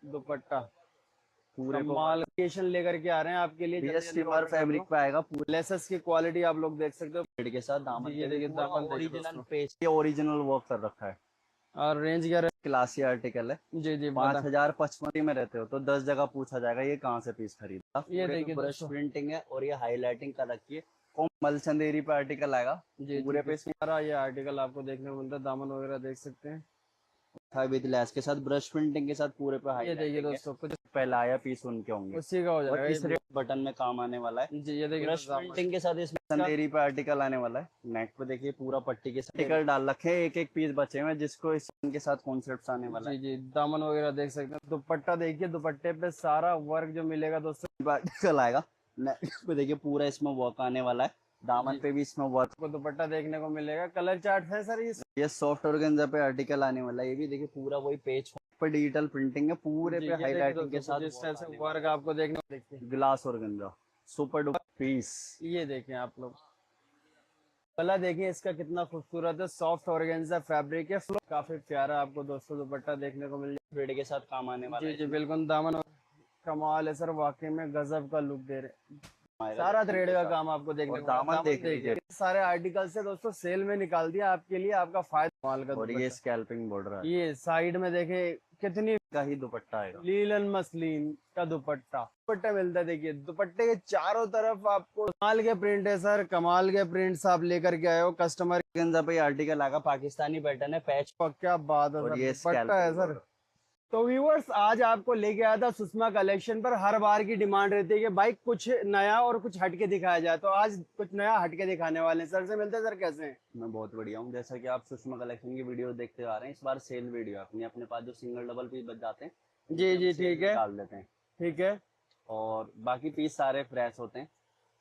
दुपट्टा पूरे कमाल क्रिएशन लेकर के आ रहे हैं आपके लिए। बीएसटी पर फैब्रिक पे आएगा। पूरे लेसेस की क्वालिटी आप लोग देख सकते हो थ्रेड के साथ दामन ये देखिए दामन ओरिजिनल पेज के ओरिजिनल वर्क कर रखा है। और रेंज क्या है? क्लासी आर्टिकल है। जी जी 5055 में रहते हो तो 10 जगह पूछा जाएगा ये कहाँ से पीस खरीदा। ये देखिए ब्रश प्रिंटिंग है और ये हाईलाइटिंग कर रखी है। कोमल चंदेरी पे आर्टिकल आएगा। जी पूरे पे सारा ये आर्टिकल आपको देखने को मिलता है। दामन वगैरह देख सकते हैं विद लेस के साथ, ब्रश प्रिंटिंग के साथ पूरे पे ये देखिए दोस्तों कुछ पहला आया पीस उनके होंगे उसी का हो जाएगा। इस रेट बटन में काम आने वाला है जी ये देखिए ब्रश प्रिंटिंग के साथ इसमें चंदेरी पे आर्टिकल आने वाला है। नेक पे देखिए पूरा पट्टी के साथ आर्टिकल डाल रखे हैं। एक एक पीस बचे हुए जिसको इसके साथ कॉन्सेप्ट आने वाला है। जी दामन वगैरह देख सकते हैं। दुपट्टा देखिए दुपट्टे पे सारा वर्क जो मिलेगा दोस्तों आर्टिकल आएगा। नेक पे देखिए पूरा इसमें वर्क आने वाला है। दामन पे भी इसमें वर्क को दुपट्टा देखने को मिलेगा। कलर चार्ट है सर ये सॉफ्ट ऑर्गेन्जा पे आर्टिकल आने वाला है। ये भी देखिए पूरा वही पेज पर डिजिटल प्रिंटिंग है। पूरे पे हाईलाइटिंग के साथ जिस तरह से वर्क आपको देखने को देखिए glass organza super duper piece. ये देखें आप लोग गला देखिए इसका कितना खूबसूरत है। सॉफ्ट ऑर्गेन्जा फैब्रिक है। काफी प्यारा आपको दोस्तों दुपट्टा देखने को मिल जाए। थ्रेड के साथ काम आने वाला जी जी बिल्कुल दामन कमाल है सर। वाकई में गजब का लुक दे रहे। सारा थ्रेड का काम आपको देखने को दामन देखिए सारे आर्टिकल से दोस्तों सेल में निकाल दिया आपके लिए। आपका फायदा माल का और ये स्कैल्पिंग बॉर्डर है। ये साइड में देखे कितनी का ही दुपट्टा आएगा। लीलन मसलिन का दुपट्टा मिलता है। देखिए दुपट्टे के चारों तरफ आपको कमाल के प्रिंट है सर। कमाल के प्रिंट्स आप लेकर के आए हो कस्टमर पे आर्टिकल आएगा। पाकिस्तानी पैटर्न है। पैच क्या बात है सर। दुपट्टा है सर। तो व्यूअर्स आज आपको लेके आया था सुषमा कलेक्शन पर। हर बार की डिमांड रहती है कि भाई कुछ नया और कुछ हटके दिखाया जाए, तो आज कुछ नया हटके दिखाने वाले हैं। सर से मिलते हैं। सर कैसे हैं? मैं बहुत बढ़िया हूँ। जैसा कि आप सुषमा कलेक्शन की वीडियो देखते आ रहे हैं, इस बार सेल वीडियो अपने पास जो सिंगल डबल पीस बच जाते हैं जी जी ठीक है डाल देते हैं। ठीक है और बाकी पीस सारे फ्रेश होते हैं।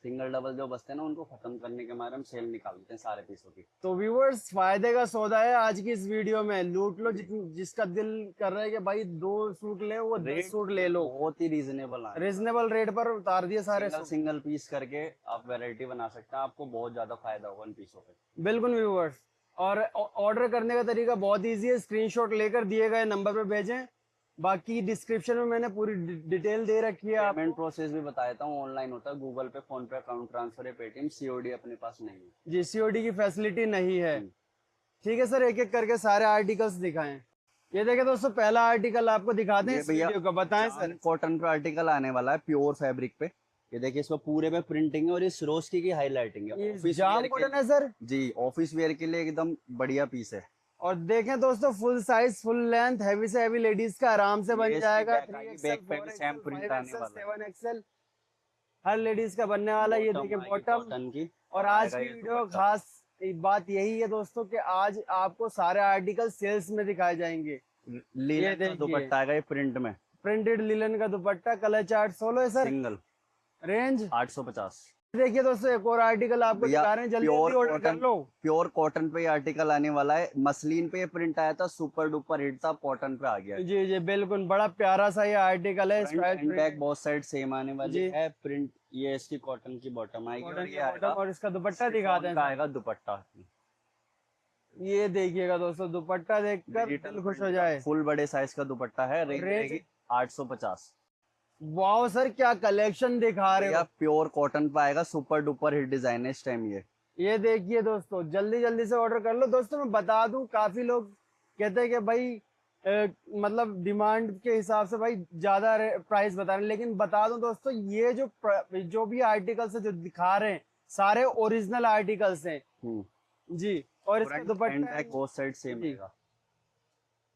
सिंगल डबल जो बचते हैं ना उनको खत्म करने के मारे हम सेल निकाल देते हैं सारे पीसों की। तो व्यूअर्स फायदे का सौदा है आज की इस वीडियो में। लूट लो जिसका दिल कर रहा है कि भाई 2 सूट ले वो 10 सूट ले लो। बहुत ही रीजनेबल रेट पर उतार दिए सारे। सिंगल पीस करके आप वैरायटी बना सकते हैं। आपको बहुत ज्यादा फायदा होगा इन पीसों पे। बिल्कुल व्यूअर्स। और ऑर्डर करने का तरीका बहुत ईजी है। स्क्रीनशॉट लेकर दिए गए नंबर पे भेजें। बाकी डिस्क्रिप्शन में मैंने पूरी डिटेल दे रखी है। पेमेंट प्रोसेस भी बता देता हूँ। ऑनलाइन होता है, गूगल पे, फोन पे, अकाउंट ट्रांसफर है, पेटीएम। सीओडी अपने पास नहीं है। जी सीओडी की फैसिलिटी नहीं है। ठीक है सर एक एक करके सारे आर्टिकल्स दिखाएं। ये देखें दोस्तों पहला आर्टिकल आपको दिखाते हैं इस वीडियो का। बताएं सर। कॉटन पे आर्टिकल आने वाला है प्योर फैब्रिक पे। ये देखिए इसमें पूरे में प्रिंटिंग है और ये सिरोस्की की हाईलाइटिंग है। जाम कॉटन है सर। जी ऑफिस वेयर के लिए एकदम बढ़िया पीस है। और देखें दोस्तों full size full length heavy से हैवी लेडीज का आराम से बन जाएगा। 3XL 4XL 5XL 7XL हर लेडीज का बनने वाला। ये देखिए बॉटम की। और आज की वीडियो खास बात यही है दोस्तों कि आज आपको सारे आर्टिकल सेल्स में दिखाए जाएंगे। लीलन का दुपट्टा आएगा प्रिंट में। प्रिंटेड लीलन का दुपट्टा। कलर चार्ट 16 है सर। Single range 850। देखिए दोस्तों एक और आर्टिकल आपको दिखा रहे हैं। जल्दी ऑर्डर कर लो। प्योर कॉटन पे आर्टिकल आने वाला है। मसलिन पे प्रिंट आया था, सुपर डुपर हिट था, कॉटन पे आ गया। जी जी बिल्कुल बड़ा प्यारा सा ये आर्टिकल है। बैक बहुत साइड सेम आने वाली है। प्रिंट ये इसकी कॉटन की बॉटम आएगी और इसका दुपट्टा दिखाते हैं। आएगा दुपट्टा। ये देखिएगा दोस्तों दुपट्टा देखकर दिल खुश हो जाए। फुल बड़े साइज का दुपट्टा है। रेंज 850। वाओ सर क्या कलेक्शन दिखा रहे हो। प्योर कॉटन पे आएगा। सुपर डुपर हिट डिजाइन है इस टाइम। ये देखिए दोस्तों जल्दी जल्दी से ऑर्डर कर लो। दोस्तों मैं बता दूं काफी लोग कहते हैं कि भाई मतलब डिमांड के हिसाब से भाई ज्यादा प्राइस बता रहे हैं, लेकिन बता दूं दोस्तों ये जो भी आर्टिकल्स है जो दिखा रहे हैं सारे ओरिजिनल आर्टिकल्स हैं जी। और इसका दुपट्टा बोथ साइड सेम रहेगा।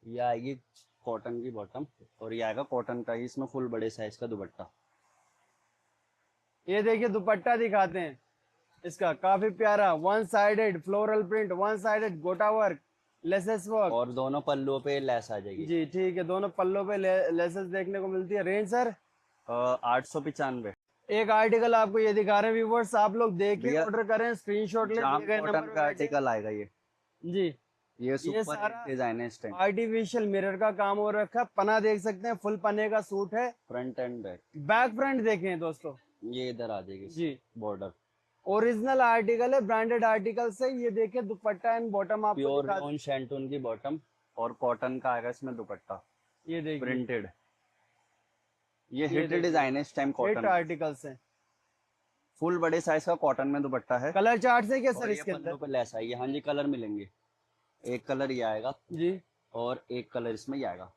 ये आएगी कॉटन की बॉटम और ये आएगा कॉटन का ही इसमें फुल बड़े साइज का दुपट्टा। ये देखिए दुपट्टा दिखाते हैं इसका काफी प्यारा। 1 साइडेड फ्लोरल प्रिंट, 1 साइडेड गोटा वर्क, लेसेस वर्क और दोनों पल्लुओं पे लेस आ जाएगी। जी ठीक है दोनों पल्लों पे लेसेस देखने को मिलती है। Range sir 895। एक आर्टिकल आपको ये दिखा रहे हैं व्यूअर्स। आप लोग देखिए ऑर्डर करें स्क्रीनशॉट ले। कॉटन का आर्टिकल आएगा ये जी। ये सारा डिजाइन है। आर्टिफिशियल मिरर का काम हो रखा है। पना देख सकते हैं फुल पने का सूट है। Front end back. Back front देखें दोस्तों ये इधर आ जाएगी जी। बॉर्डर ओरिजिनल आर्टिकल है। ब्रांडेड आर्टिकल से। ये देखिए दुपट्टा एंड बॉटम आपको प्योर शैंटून की बॉटम और कॉटन का आएगा इसमें दुपट्टा। ये देखिए प्रिंटेड। ये हिट डिजाइन है इस टाइम हिट कॉटन, आर्टिकल्स हैं, फुल बड़े साइज का कॉटन में दुपट्टा है। कलर चार्ट से क्या और सर ये इसके पल्लू अंदर? पे लेस आएगी, हाँ जी कलर मिलेंगे, एक कलर ये आएगा जी, और एक कलर इसमें ये आएगा।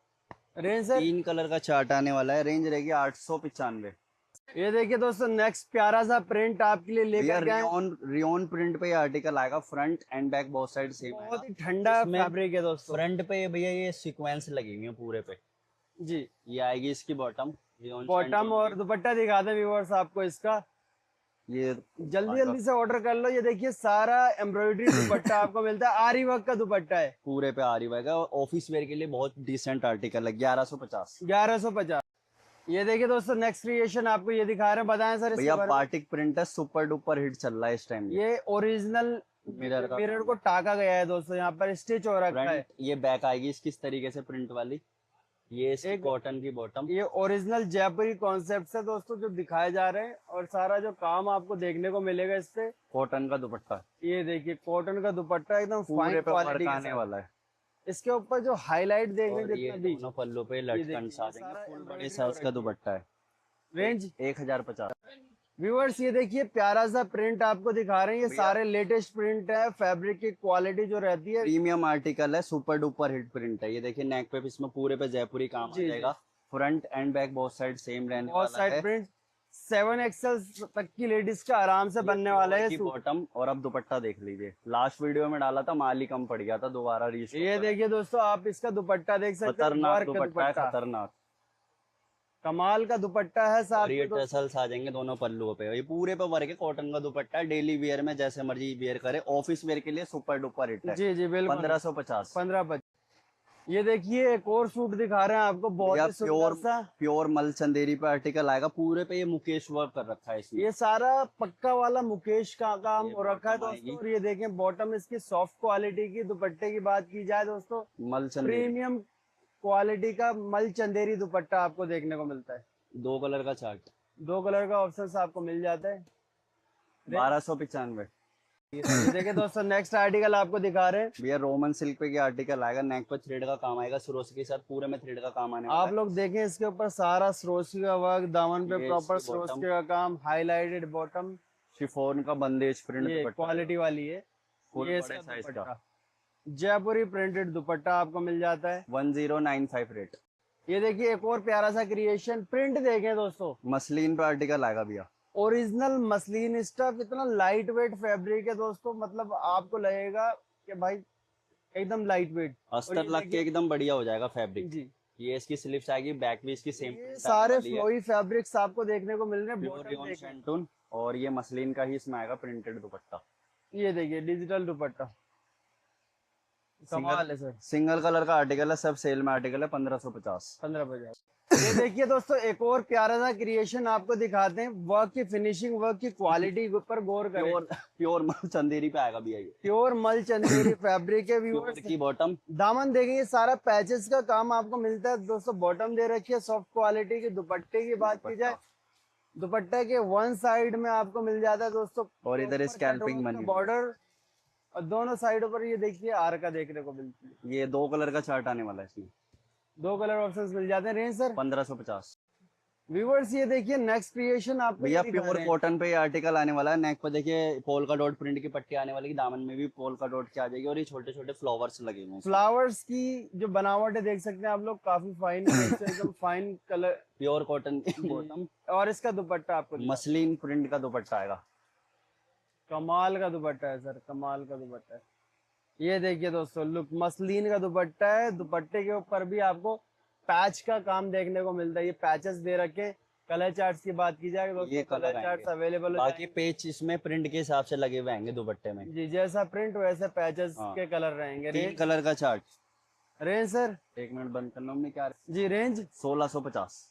Range sir? 3 कलर का चार्ट आने वाला है, रेंज रहेगी 895। ये देखिए दोस्तों नेक्स्ट प्यारा सा प्रिंट आपके लिए भैया लेकर गए हैं। रियोन प्रिंट पे ये आर्टिकल आएगा, front end back both side same आएगा। बहुत ही ठंडा इसमें फैब्रिक है दोस्तों। फ्रंट पे भैया ये सीक्वेंस लगी हुई है पूरे पे, जी, ये आएगी इसकी बॉटम, रियोन बॉटम और दुपट्टा दिखा दें व्यूअर्स आपको इसका। ये जल्दी जल्दी से ऑर्डर कर लो। ये देखिए सारा एम्ब्रॉयडरी दुपट्टा आपको मिलता है, आरी वर्क का दुपट्टा है। पूरे पे आ रही है, ऑफिस वेयर के लिए बहुत डिसेंट आर्टिकल है, 1150। 1150। ये देखिए दोस्तों नेक्स्ट क्रिएशन आपको ये दिखा रहे हैं, बताएं सर इसके भैया बारे में। पार्टिक प्रिंट है, सुपर डुपर हिट चल रहा है इस टाइम। ये ओरिजिनल मिरर का मिरर को टाका गया है दोस्तों, यहाँ पर स्टिच हो रखा है। फ्रंट, ये बैक आएगी इसकी इस तरीके से प्रिंट वाली, ये इसकी एक कॉटन की बॉटम। ये ओरिजिनल जयपुरी कॉन्सेप्ट है दोस्तों जो दिखाए जा रहे हैं, और सारा जो काम आपको देखने को मिलेगा इस पे। कॉटन का दुपट्टा, ये देखिए कॉटन का दुपट्टा एकदम पूरे फाइन पे क्वालिटी वर्क के आने साथ। वाला है। इसके ऊपर जो हाईलाइट देखने और ये जितना भी दोनों पल्लू पे देखिए, लटकन ये आ जाएंगे, सारा फुल embroidery बड़े साइज हो का रखी है। दुपट्टा है, रेंज 1050। व्यूअर्स ये देखिए प्यारा सा प्रिंट आपको दिखा रहे हैं, ये भैया- सारे लेटेस्ट प्रिंट है। फैब्रिक की क्वालिटी जो रहती है प्रीमियम आर्टिकल है, सुपर डुपर हिट प्रिंट है। ये देखिए नेक पे इसमें पूरे पे जयपुरी काम आ जी, जी। जाएगा, front end back both side same रहने बहुत वाला साइड है। प्रिंट 7XL तक की लेडीज का आराम से बनने वाला है ये की सूट। बॉटम, और अब दुपट्टा देख लीजिए, लास्ट वीडियो में डाला था माल ही कम पड़ गया था, दोबारा रीस्टॉक। ये देखिए दोस्तों आप इसका दुपट्टा देख सकते हैं, खतरनाक वर्क का दुपट्टा है, दुपट्टा, खतरनाक। कमाल का दुपट्टा है साथ और ये में दोस्तों। टसल्स आ जाएंगे दोनों पल्लुओं पे, ये पूरे पे वर्क है, कॉटन का दुपट्टा है, डेली वेयर में जैसे मर्जी वेयर करे, ऑफिस वेयर के लिए सुपर डुपर हिट है। जी जी बिल्कुल 1550। 15-25। ये देखिए एक और सूट दिखा रहे हैं आपको, बहुत ही सुंदर सा। प्योर मल चंदेरी पे आर्टिकल आएगा, पूरे पे ये मुकेश वर्क कर रखा है इसमें। ये सारा पक्का वाला मुकेश का काम ये हो रखा है bottom दोस्तों। आएगी। और ये देखें बॉटम इसकी सॉफ्ट क्वालिटी की, दुपट्टे की बात की जाए दोस्तों मल चंदेरी, प्रीमियम क्वालिटी का मल चंदेरी दुपट्टा आपको देखने को मिलता है। 2 कलर का चार्ट, 2 कलर का ऑप्शन आपको मिल जाता है। 1295। ये देखिए दोस्तों नेक्स्ट आर्टिकल आपको दिखा रहे हैं। भैया रोमन सिल्क पे क्या आर्टिकल आएगा, नेक पे थ्रेड का काम आएगा, सरोसी के साथ पूरे में थ्रेड का काम आने वाला आप लोग देखें इसके ऊपर सारा सरोसी का वर्क, दामन पे ये प्रॉपर इसकी bottom। सरोसी का काम, हाईलाइटेड बॉटम, है। शिफॉन का बंदेज प्रिंट ये दुपट्टा, क्वालिटी वाली है। फुल ये बड़े इसका साइज का, दुपट्टा जयपुरी प्रिंटेड दुपट्टा आपको मिल जाता है। 1095 रेट। ये देखिए एक और प्यारा सा क्रिएशन, प्रिंट देखें दोस्तों, मसलिन पे आर्टिकल आएगा भैया, ओरिजिनल मसलिन स्टफ, इतना लाइट वेट फैब्रिक है दोस्तों, मतलब आपको लगेगा कि भाई एकदम लाइट वेट। अस्तर लग के एकदम बढ़िया हो जाएगा फैब्रिक। जी ये इसकी स्लीव्स आएगी, बैक भी इसकी सेम। ये सारे फ्लोई फैब्रिक्स आपको देखने को मिल रहे हैं। प्योर bottom रियोन देखें। शैंटून, और ये मसलिन का ही इसमें आएगा प्रिंटेड दुपट्टा। ये देखिए डिजिटल दुपट्टा, कमाल है सर। सिंगल कलर का आर्टिकल है, सब सेल में आर्टिकल है, 1550। 15 ये देखिए दोस्तों एक और प्यारा सा क्रिएशन आपको दिखाते हैं, वर्क की फिनिशिंग, वर्क की क्वालिटी के ऊपर गौर करें। प्योर चंदेरी पे आएगा भैया, ये प्योर मल चंदेरी फैब्रिक है प्योर व्यूअर्स। की बॉटम, दामन देखेंगे सारा पैचेस का काम आपको मिलता है दोस्तों, बॉटम दे रखी है सॉफ्ट क्वालिटी की। दुपट्टे की बात की जाए, दुपट्टे के वन साइड में आपको मिल जाता है दोस्तों, और इधर स्कैल्पिंग बनी हुई है। बॉर्डर, और दोनों साइडों पर ये देखिए आर का देखने को मिलती है। ये 2 कलर का चार्ट आने वाला है इसमें, 2 कलर ऑप्शंस मिल जाते हैं। Range sir 1550। व्यूअर्स ये देखिए नेक्स्ट क्रिएशन आपको भैया ये दिखा प्योर रहे हैं। कॉटन पे ये आर्टिकल आने वाला है, नेक पे देखिए पोल का डॉट प्रिंट की पट्टी आने वाली है, दामन में भी पोल का डॉट की आ जाएगी, और ये छोटे छोटे फ्लावर्स लगे हुए हैं। फ्लावर्स की जो बनावट है देख सकते हैं आप लोग, काफी फाइन एकदम फाइन कलर, प्योर कॉटन की बॉटम, और इसका दुपट्टा आपको मसलिन प्रिंट का दुपट्टा आएगा। कमाल का दुपट्टा है सर, कमाल का दुपट्टा है। ये देखिए दोस्तों लुक, मसलिन का दुपट्टा है, दुपट्टे के ऊपर भी आपको पैच का काम देखने को मिलता है। ये पैचेस दे रखे। कलर चार्ट्स की बात की जाए दोस्तों, ये कलर कलर चार्ट्स आएंगे। अवेलेबल बाकी पेज इसमें प्रिंट के हिसाब से लगे हुए आएंगे दुपट्टे में। जी, जैसा प्रिंट वैसे पैचेस हाँ। के कलर रहेंगे। 3 कलर का चार्ट। रेंज सर 1 मिनट बंद करना में क्या, जी रेंज 1650।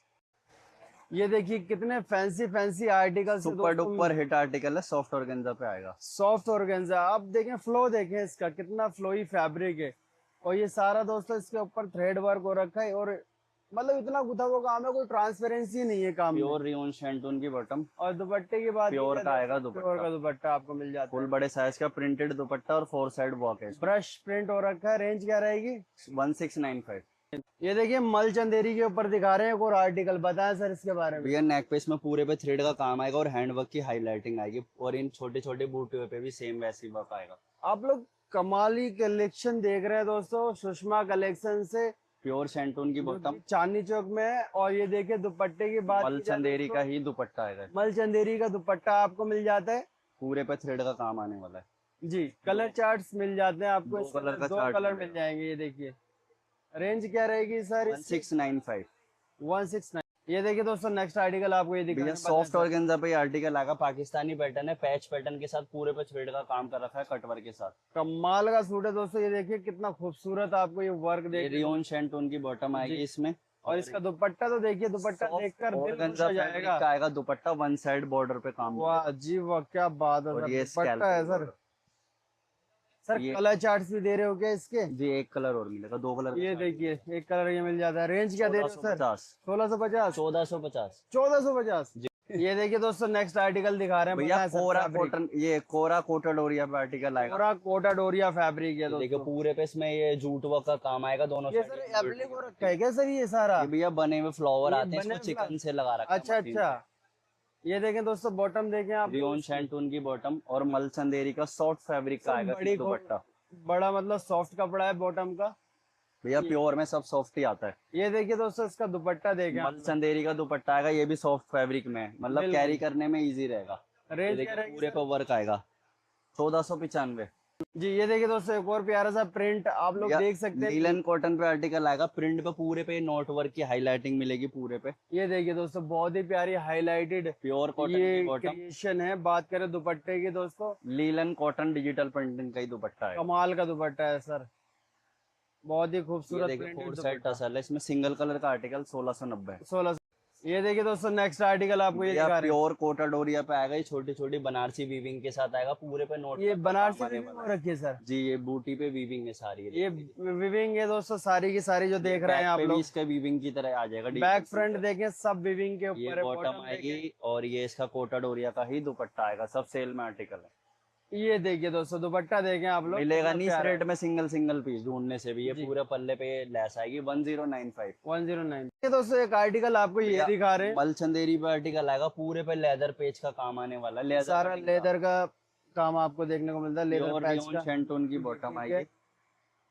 ये देखिए कितने fancy fancy articles, super duper hit article है, सॉफ्ट ऑर्गेन्जा पे आएगा। Soft organza. आप देखें फ्लो देखें इसका, कितना फ्लोई फैब्रिक है। और ये सारा दोस्तों इसके ऊपर थ्रेड वर्क हो रखा है, और मतलब इतना गुथा हुआ काम है, कोई ट्रांसपेरेंसी नहीं है काम में। प्योर रियोन शैंटून की बॉटम, और दुपट्टे की बात प्योर की का जाए, आएगा प्योर दुपट्टा, का दुपट्टा आपको मिल जाता फुल है। बड़े साइज का प्रिंटेड दुपट्टा और 4 साइड वॉक है। ब्रश प्रिंट हो रखा है। रेंज क्या रहेगी? 1695। ये देखिए मल चंदेरी के ऊपर दिखा रहे हैं एक और आर्टिकल, बताएं सर इसके बारे में। भैया नेक पे इसमें पूरे पे थ्रेड का काम आएगा और हैंडवर्क की हाईलाइटिंग आएगी, और इन छोटे छोटे बूटियों पे भी सेम वैसी वर्क आएगा। आप लोग कमाली कलेक्शन देख रहे हैं दोस्तों, सुषमा कलेक्शन से, प्योर सेंटून की बॉटम, चांदनी चौक में है। और ये देखिए दुपट्टे की बात मल की जाए चंदेरी दोस्तों, का ही दुपट्टा आएगा, मल चंदेरी का दुपट्टा आपको मिल जाता है पूरे पे थ्रेड का काम आने वाला है। जी। कलर चार्ट्स मिल जाते हैं आपको, दो इसके कलर अंदर का दो चार्ट कलर मिलेगा। मिल जाएंगे। ये देखिए रेंज क्या रहेगी सर इसकी? 1695। 169। ये देखिए दोस्तों नेक्स्ट आर्टिकल आपको ये दिखा भैया सॉफ्ट ऑर्गेन्जा पे आर्टिकल आएगा, पाकिस्तानी पैटर्न है, पैच पैटर्न के साथ पूरे पे थ्रेड का काम कर रखा है कटवर के साथ। कमाल का सूट है दोस्तों, ये देखिए कितना खूबसूरत आपको ये वर्क ये देखिए। रियोन शेंटून की बॉटम आएगी जी। इसमें, और इसका दुपट्टा तो देखिए, दुपट्टा देखकर दिल खुश ऑर्गेन्जा हो फैब्रिक जाएगा। का आएगा दुपट्टा, वन साइड बॉर्डर पे काम वाह जी वाह, क्या बात है और सर, ये दुपट्टा है सर। सर ये कलर चार्ट्स भी दे रहे हो क्या इसके? जी, एक कलर और मिलेगा, दो कलर ये देखिए एक कलर ये मिल जाता है। रेंज क्या दे रहे हो सर? 1650। 1650। 1450 1450। ये देखिए दोस्तों नेक्स्ट आर्टिकल दिखा रहे हैं, भैया, बताएं सर। कोरा फैब्रिक कॉटन, ये कोरा कोटा डोरिया पे आर्टिकल आएगा, पूरा कोटा डोरिया फैब्रिक है देखिए दोस्तों। पूरे पे इसमें ये जूट वर्क का काम आएगा दोनों ये साइड। सर एप्लिक हो रखा है क्या सर ये सारा? ये भैया बने हुए फ्लावर ये आते हैं, बने इसको हुए चिकन से लगा रखा है अच्छा मशीन अच्छा। ये देखें दोस्तों बॉटम देखें आप, रियोन शैंटून की बॉटम और मल चंदेरी का सॉफ्ट फैब्रिक का आएगा बड़ी दुपट्टा। बड़ा मतलब सॉफ्ट कपड़ा है बॉटम का। भैया प्योर में सब सॉफ्ट ही आता है। ये देखिए दोस्तों इसका दुपट्टा देखें मल चंदेरी का दुपट्टा आएगा, ये भी सॉफ्ट फैब्रिक में है, मतलब बिल्कुल। कैरी करने में इजी रहेगा। ये रेंज देखिए क्या रहेगी पूरे पे वर्क आएगा, 1495। जी। ये देखिए दोस्तों एक और प्यारा सा प्रिंट आप लोग देख सकते हैं। नीलन कॉटन पे आर्टिकल आएगा, प्रिंट पे पूरे पे नोट वर्क की हाईलाइटिंग मिलेगी पूरे पे। ये देखिए दोस्तों बहुत ही प्यारी हाईलाइटेड प्योर कॉटन ये की बॉटम, क्रिएशन है। बात करें दुपट्टे की दोस्तों, लीलन कॉटन डिजिटल प्रिंटिंग का ही दुपट्टा है। कमाल का दुपट्टा है सर, बहुत ही ये खूबसूरत देखिए प्रिंटेड फोर साइड दुपट्टा। टसल है, इसमें सिंगल कलर का आर्टिकल 1690 है। 16। ये देखिए दोस्तों नेक्स्ट आर्टिकल आपको ये दिखा रहे हैं, प्योर कोटा डोरिया पे आएगा, ये छोटी छोटी बनारसी वीविंग के साथ आएगा, पूरे पे नोट ये वर्क का बनारसी काम आने वीविंग वाला हो है। रखी है सर। जी, ये बूटी पे वीविंग है सारी, ये वीविंग है दोस्तों सारी की सारी जो देख रहे हैं आप लोग। इसका वीविंग की तरह आ जाएगा। बैक फ्रंट देखें सब वीविंग के ये ऊपर है। बॉटम बॉटम आएगी और ये इसका कोटा डोरिया का ही दुपट्टा आएगा, सब सेल में आर्टिकल है। ये देखिए दोस्तों दुपट्टा देखें आप लोग, मिलेगा कितना नहीं इस प्यारा रेट में सिंगल सिंगल पीस ढूंढने से भी। ये जी। पूरे पल्ले पे लेस आएगी 1095। 109। ये दोस्तों एक आर्टिकल आपको ये दिखा रहे हैं, मल चंदेरी पे आर्टिकल आएगा, पूरे पे लेदर पेज का काम आने वाला है, लेदर सारा लेदर का काम आपको देखने को मिलता है, लेदर पैच का। शेंटून की बॉटम आएगी,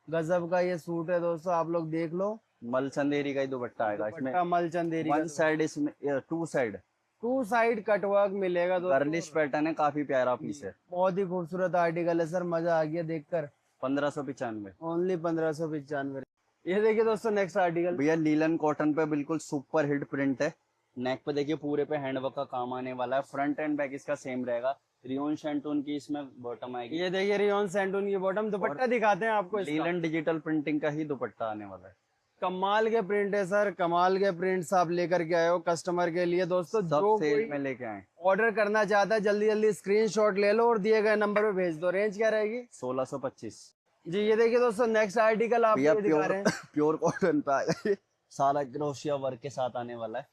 गजब का ये सूट है दोस्तों, आप लोग देख लो। मल चंदेरी का ही दुपट्टा आएगा इसमें, दुपट्टा मल चंदेरी वन साइड इसमें, two side two side cutwork मिलेगा दोस्तों। गर्लिश पैटर्न है, काफी प्यारा पीस है। बहुत ही खूबसूरत आर्टिकल है सर, मजा आ गया देखकर। 1595। ओनली 1595। ये देखिए दोस्तों नेक्स्ट आर्टिकल, भैया लीलन कॉटन पे बिल्कुल सुपर हिट प्रिंट है, नेक पे देखिए पूरे पे हैंडवर्क का काम आने वाला है, फ्रंट एंड बैक इसका सेम रहेगा। रियोन शेंटून की इसमें बॉटम आएगी, ये देखिए रियोन सैंटून की बॉटम। दुपट्टा दिखाते हैं आपको इसका। लीलन डिजिटल प्रिंटिंग का ही दुपट्टा आने वाला है। कमाल के प्रिंट है सर, कमाल के प्रिंट्स आप लेकर के आए हो कस्टमर के लिए दोस्तों। सब जो सेल कोई में लेके आए। ऑर्डर करना चाहता है जल्दी जल्दी स्क्रीनशॉट ले लो और दिए गए नंबर पे भेज दो। रेंज क्या रहेगी? 1625। जी। ये देखिए दोस्तों नेक्स्ट आर्टिकल आपको भैया ये दिखा रहे हैं, प्योर कॉटन पे आएगा, ये सारा क्रोशिया वर्क के साथ आने वाला है।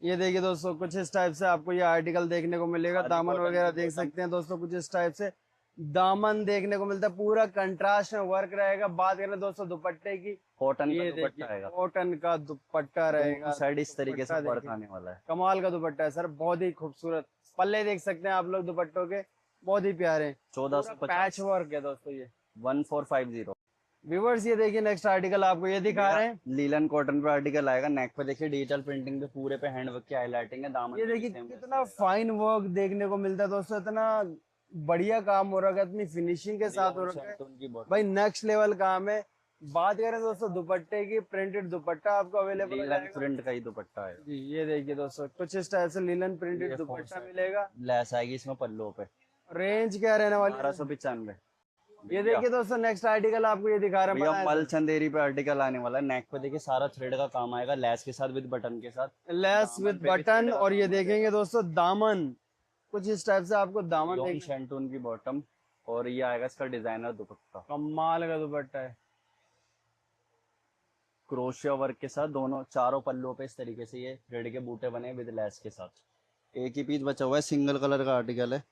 ये देखिए दोस्तों कुछ इस टाइप से आपको ये आर्टिकल देखने को मिलेगा। सारी दामन cotton वगैरह की देख bottom। सकते हैं दोस्तों, कुछ इस टाइप से दामन देखने को मिलता है, पूरा कंट्रास्ट में वर्क रहेगा। बात करें दोस्तों दुपट्टे की, कॉटन का ये दुपट्टा देखिए आएगा, कॉटन का दुपट्टा रहेगा, साइड इस तरीके से दुपट्टा वर्क देखिए। आने वाला है। कमाल का दुपट्टा है सर, बहुत ही खूबसूरत। पल्ले देख सकते हैं आप लोग दुपट्टों के, बहुत ही प्यारे। 1450। पैच वर्क है दोस्तों ये। 1450। व्यूवर्स ये देखिए नेक्स्ट आर्टिकल आपको ये दिखा रहे हैं, लीलन कॉटन पे आर्टिकल आएगा, नेक पे देखिए डिजिटल प्रिंटिंग पे पूरे पे हैंडवर्क की हाईलाइटिंग है, दामन ये पे भी देखिए same कितना वैसे फाइन वर्क देखने को मिलता है दोस्तों, इतना बढ़िया काम हो रखा है, इतनी फिनिशिंग के साथ हो रहेगा। रखा है शेंटून की bottom, भाई, नेक्स्ट लेवल काम है। बात करें दोस्तों दुपट्टे की, प्रिंटेड दुपट्टा आपको अवेलेबल हो लीलन जाएगा। प्रिंट का ही दुपट्टा है। जी। ये देखिए दोस्तों कुछ इस टाइप से लीलन ये प्रिंटेड four दुपट्टा side। मिलेगा। लेस आएगी इसमें पल्लू पे, रेंज क्या रहने वाली है? 1295। ये देखिए दोस्तों नेक्स्ट आर्टिकल आपको ये दिखा रहे हैं, भैया बताएं मल सर। चंदेरी पे आर्टिकल आने वाला है, नेक पे देखिए सारा थ्रेड का काम आएगा, लेस के साथ विद बटन के साथ, लेस दामन विद पे भी बटन। thread का और ये काम आएगा। देखेंगे दोस्तों दामन, कुछ इस टाइप से आपको दामन रियोन देखने, शेंटून की बॉटम, और ये आएगा इसका डिजाइनर दुपट्टा, कमाल का दुपट्टा है। क्रोशिया वर्क के साथ, दोनों चारों पल्लुओं पे इस तरीके से ये थ्रेड के बूटे बने विद लेस के साथ। एक ही पीस बचा हुआ है, सिंगल कलर का आर्टिकल है,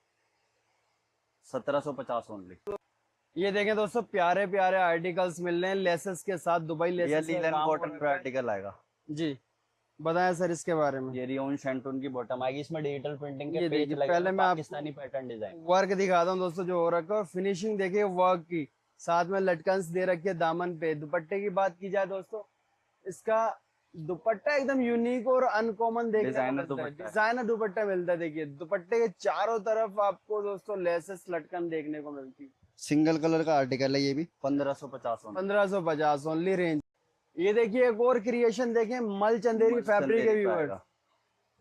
1750 ओनली। ये देखें दोस्तों, प्यारे प्यारे आर्टिकल्स मिल रहे हैं लेसेस के साथ, दुबई ये लेसेस का लीलन काम हो कॉटन रखा पे है। आर्टिकल आएगा। जी, बताएं सर इसके बारे में। ये रियोन शेंटून की बॉटम आएगी, इसमें डिजिटल प्रिंटिंग के ये पेज देखिए, लगे हुए पहले हैं, मैं आपको पाकिस्तानी पैटर्न डिजाइन। वर्क दिखाता हूँ दोस्तों जो हो रखा है, और फिनिशिंग देखिए वर्क की, साथ में लटकन्स दे रखी है दामन पे। दुपट्टे की बात की जाए दोस्तों, इसका दुपट्टा एकदम यूनिक और अनकॉमन देखने को डिजाइनर मिलता है। दुपट्टा है। डिजाइनर दुपट्टा मिलता है। देखिए दुपट्टे के चारों तरफ आपको दोस्तों लेसेस लटकन देखने को मिलती है। सिंगल कलर का आर्टिकल है ये भी, 1550 में। 1550 ओनली रेंज। ये देखिए एक और क्रिएशन देखें, मल चंदेरी फैब्रिक है व्यूअर्स।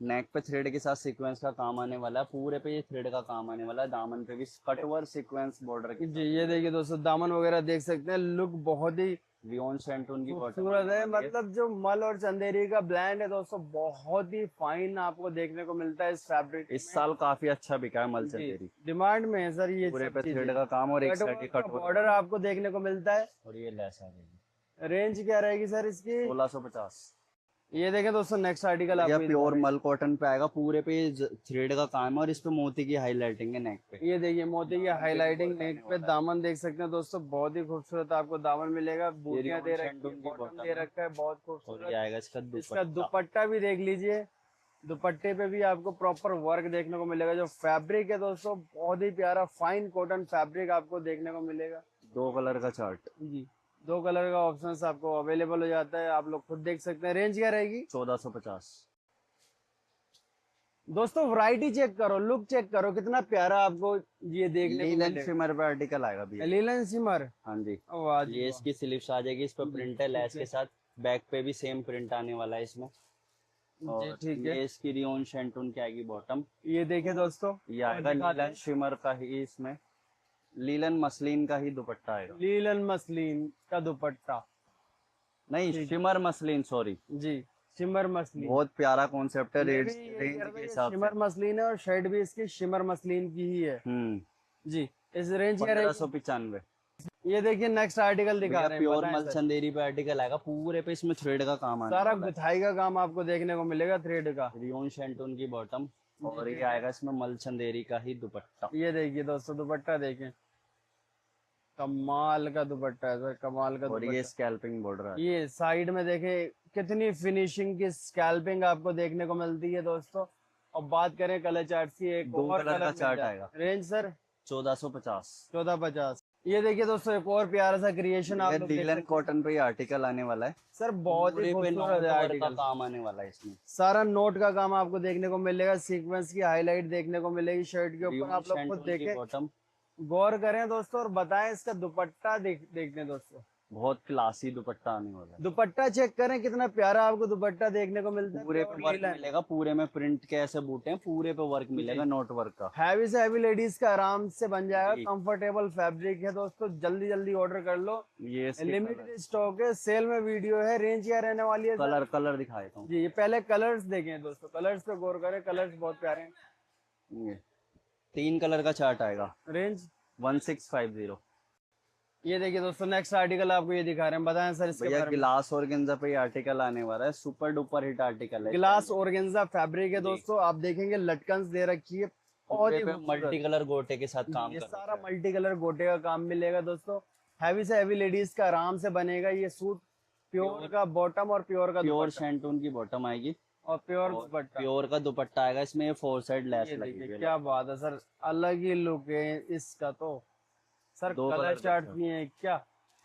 नेक पे थ्रेड के साथ सीक्वेंस का काम आने वाला है, पूरे पे ये थ्रेड का काम आने वाला है, दामन पे भी कटवर्क सीक्वेंस बॉर्डर की। जी, ये देखिए दोस्तों, दामन वगैरह देख सकते हैं, लुक बहुत ही रियोन शेंटून की बॉटम खूबसूरत है। मतलब जो मल और चंदेरी का ब्लेंड है दोस्तों, बहुत ही फाइन आपको देखने को मिलता है इस फैब्रिक इस साल काफी अच्छा बिका है मल जी, चंदेरी। डिमांड में है सर ये पूरे सब पे चीजें। थ्रेड का काम और एक साइड कटवर्क का कटवर्क बॉर्डर आपको देखने को मिलता है। और ये लेस आ जाएगी। रेंज क्या रहेगी सर इसकी? 1650। ये देखें दोस्तों, नेक्स्ट आर्टिकल या आपको ये प्योर दिखा मल कॉटन पे आएगा, पूरे पे थ्रेड का काम है और इस पे मोती की हाईलाइटिंग है नेक पे। रहे हैं। ये देखिए मोती की हाईलाइटिंग नेक पे, दामन देख सकते हैं दोस्तों, बहुत ही खूबसूरत आपको दामन मिलेगा। बूटियां दे रखी है, बॉटम दे रखा है, बहुत और ये खूबसूरत। आएगा इसका इसका दुपट्टा। दुपट्टा भी देख लीजिए, दुपट्टे पे भी आपको प्रॉपर वर्क देखने को मिलेगा। जो फैब्रिक है दोस्तों, बहुत ही प्यारा फाइन कॉटन फैब्रिक आपको देखने को मिलेगा। 2 कलर का चार्ट। जी, 2 कलर का ऑप्शंस आपको अवेलेबल हो जाता है, आप लोग खुद देख सकते हैं। रेंज क्या रहेगी 1450। दोस्तों? वैरायटी चेक करो, लुक चेक करो, कितना प्यारा आपको ये देखने को लीलन मिलेगा। शिमर पे आर्टिकल आएगा भैया। लीलन सिमर, हाँ जी, वाह जी ये वाह। इसकी स्लीव्स आ जाएगी, इस पे प्रिंट है लेस के साथ, बैक पे भी सेम प्रिंट आने वाला है इसमें। जी और ठीक ये है। इसकी रियोन शेंटून की आएगी बॉटम। ये देखिए दोस्तों, ये आएगा लीलन शिमर का ही, इसमें लीलन मसलिन का ही दुपट्टा आएगा। लीलन मसलिन का दुपट्टा। नहीं, शिमर मसलिन, सॉरी। जी, शिमर मसलिन। बहुत प्यारा कॉन्सेप्ट है, ये रेट भी ये रेंज कह रहा था, के ये हिसाब शिमर से। मसलिन है और शर्ट भी इसकी शिमर मसलिन की ही है। जी, इस रेंज क्या रहेगी? 1595। ये देखिए नेक्स्ट आर्टिकल दिखा रहे हैं, प्योर बताएं मल सर। चंदेरी पे आर्टिकल आएगा, पूरे पे इसमें थ्रेड का काम आने सारा वाला है। गुथाई का काम आपको देखने को मिलेगा, थ्रेड का। रियोन शेंटून की बॉटम, और ये आएगा इसमें मल चंदेरी का ही दुपट्टा। ये देखिए दोस्तों, दुपट्टा देखें, कमाल का दुपट्टा है सर, कमाल का और ये दुपट्टा। स्कैल्पिंग बॉर्डर है। ये साइड में देखें कितनी फिनिशिंग की स्कैल्पिंग आपको देखने को मिलती है दोस्तों। और बात करें कलर चार्ट की, एक 2 और कलर का मिल चार्ट जाए। आएगा। Range sir 1450। 1450। ये देखिए दोस्तों, एक और प्यारा सा क्रिएशन आप लोग देख लीलन सकते हैं। कॉटन पे ये आर्टिकल आने वाला है, सर बहुत ही पूरे पे खूबसूरत नोट है वर्क का आर्टिकल। काम आने वाला है इसमें। सारा नोट का काम आपको देखने को मिलेगा, सीक्वेंस की हाईलाइट देखने को मिलेगी शर्ट के ऊपर। रियोन आप लोग खुद शेंटून की देखें, बॉटम, गौर करें दोस्तों, और बताएं इसका दुपट्टा देखते हैं दोस्तों। बहुत क्लासी दुपट्टा आने वाला है। दुपट्टा चेक करें, कितना प्यारा आपको दुपट्टा देखने को मिलता है। पूरे पे वर्क मिलेगा, पूरे में प्रिंट के ऐसे बूटे हैं, पूरे पे वर्क मिलेगा नोट वर्क का। हैवी से हैवी लेडीज का आराम से बन जाएगा, जी। कंफर्टेबल फैब्रिक है दोस्तों, जल्दी जल्दी ऑर्डर कर लो। ये लिमिटेड स्टॉक है, सेल में वीडियो है। रेंज क्या रहने वाली है सर? कलर दिखा देता हूँ। जी, ये पहले कलर्स देखें दोस्तों, कलर्स पे गौर करें, कलर्स बहुत प्यारे हैं। ये 3 कलर का चार्ट आएगा, रेंज 1650। ये देखिए दोस्तों, नेक्स्ट आर्टिकल आपको ये दिखा रहे हैं, बताएं सर इसके भैया बारे में। गिलास ऑर्गेन्जा पे ये आर्टिकल आने वाला है, सुपर डुपर हिट आर्टिकल है। ग्लास ऑर्गेन्जा फैब्रिक है जी। दोस्तों, आप देखेंगे लटकन्स दे रखी है, बहुत ही खूबसूरत। मल्टी कलर गोटे के साथ काम ये कर सारा रखा है। मल्टी कलर गोटे का काम मिलेगा दोस्तों। हैवी से हैवी लेडीज का आराम से बनेगा ये सूट। प्योर का बॉटम और प्योर का प्योर दुपट्टा शेंटून की बॉटम आएगी, और प्योर दुपट्टा। प्योर का दुपट्टा आएगा, इसमें 4 साइड लेस ये लगी देखिए हुई है। क्या बात है सर, अलग ही लुक है इसका तो। सर 2 कलर कलर चार्ट नहीं है क्या?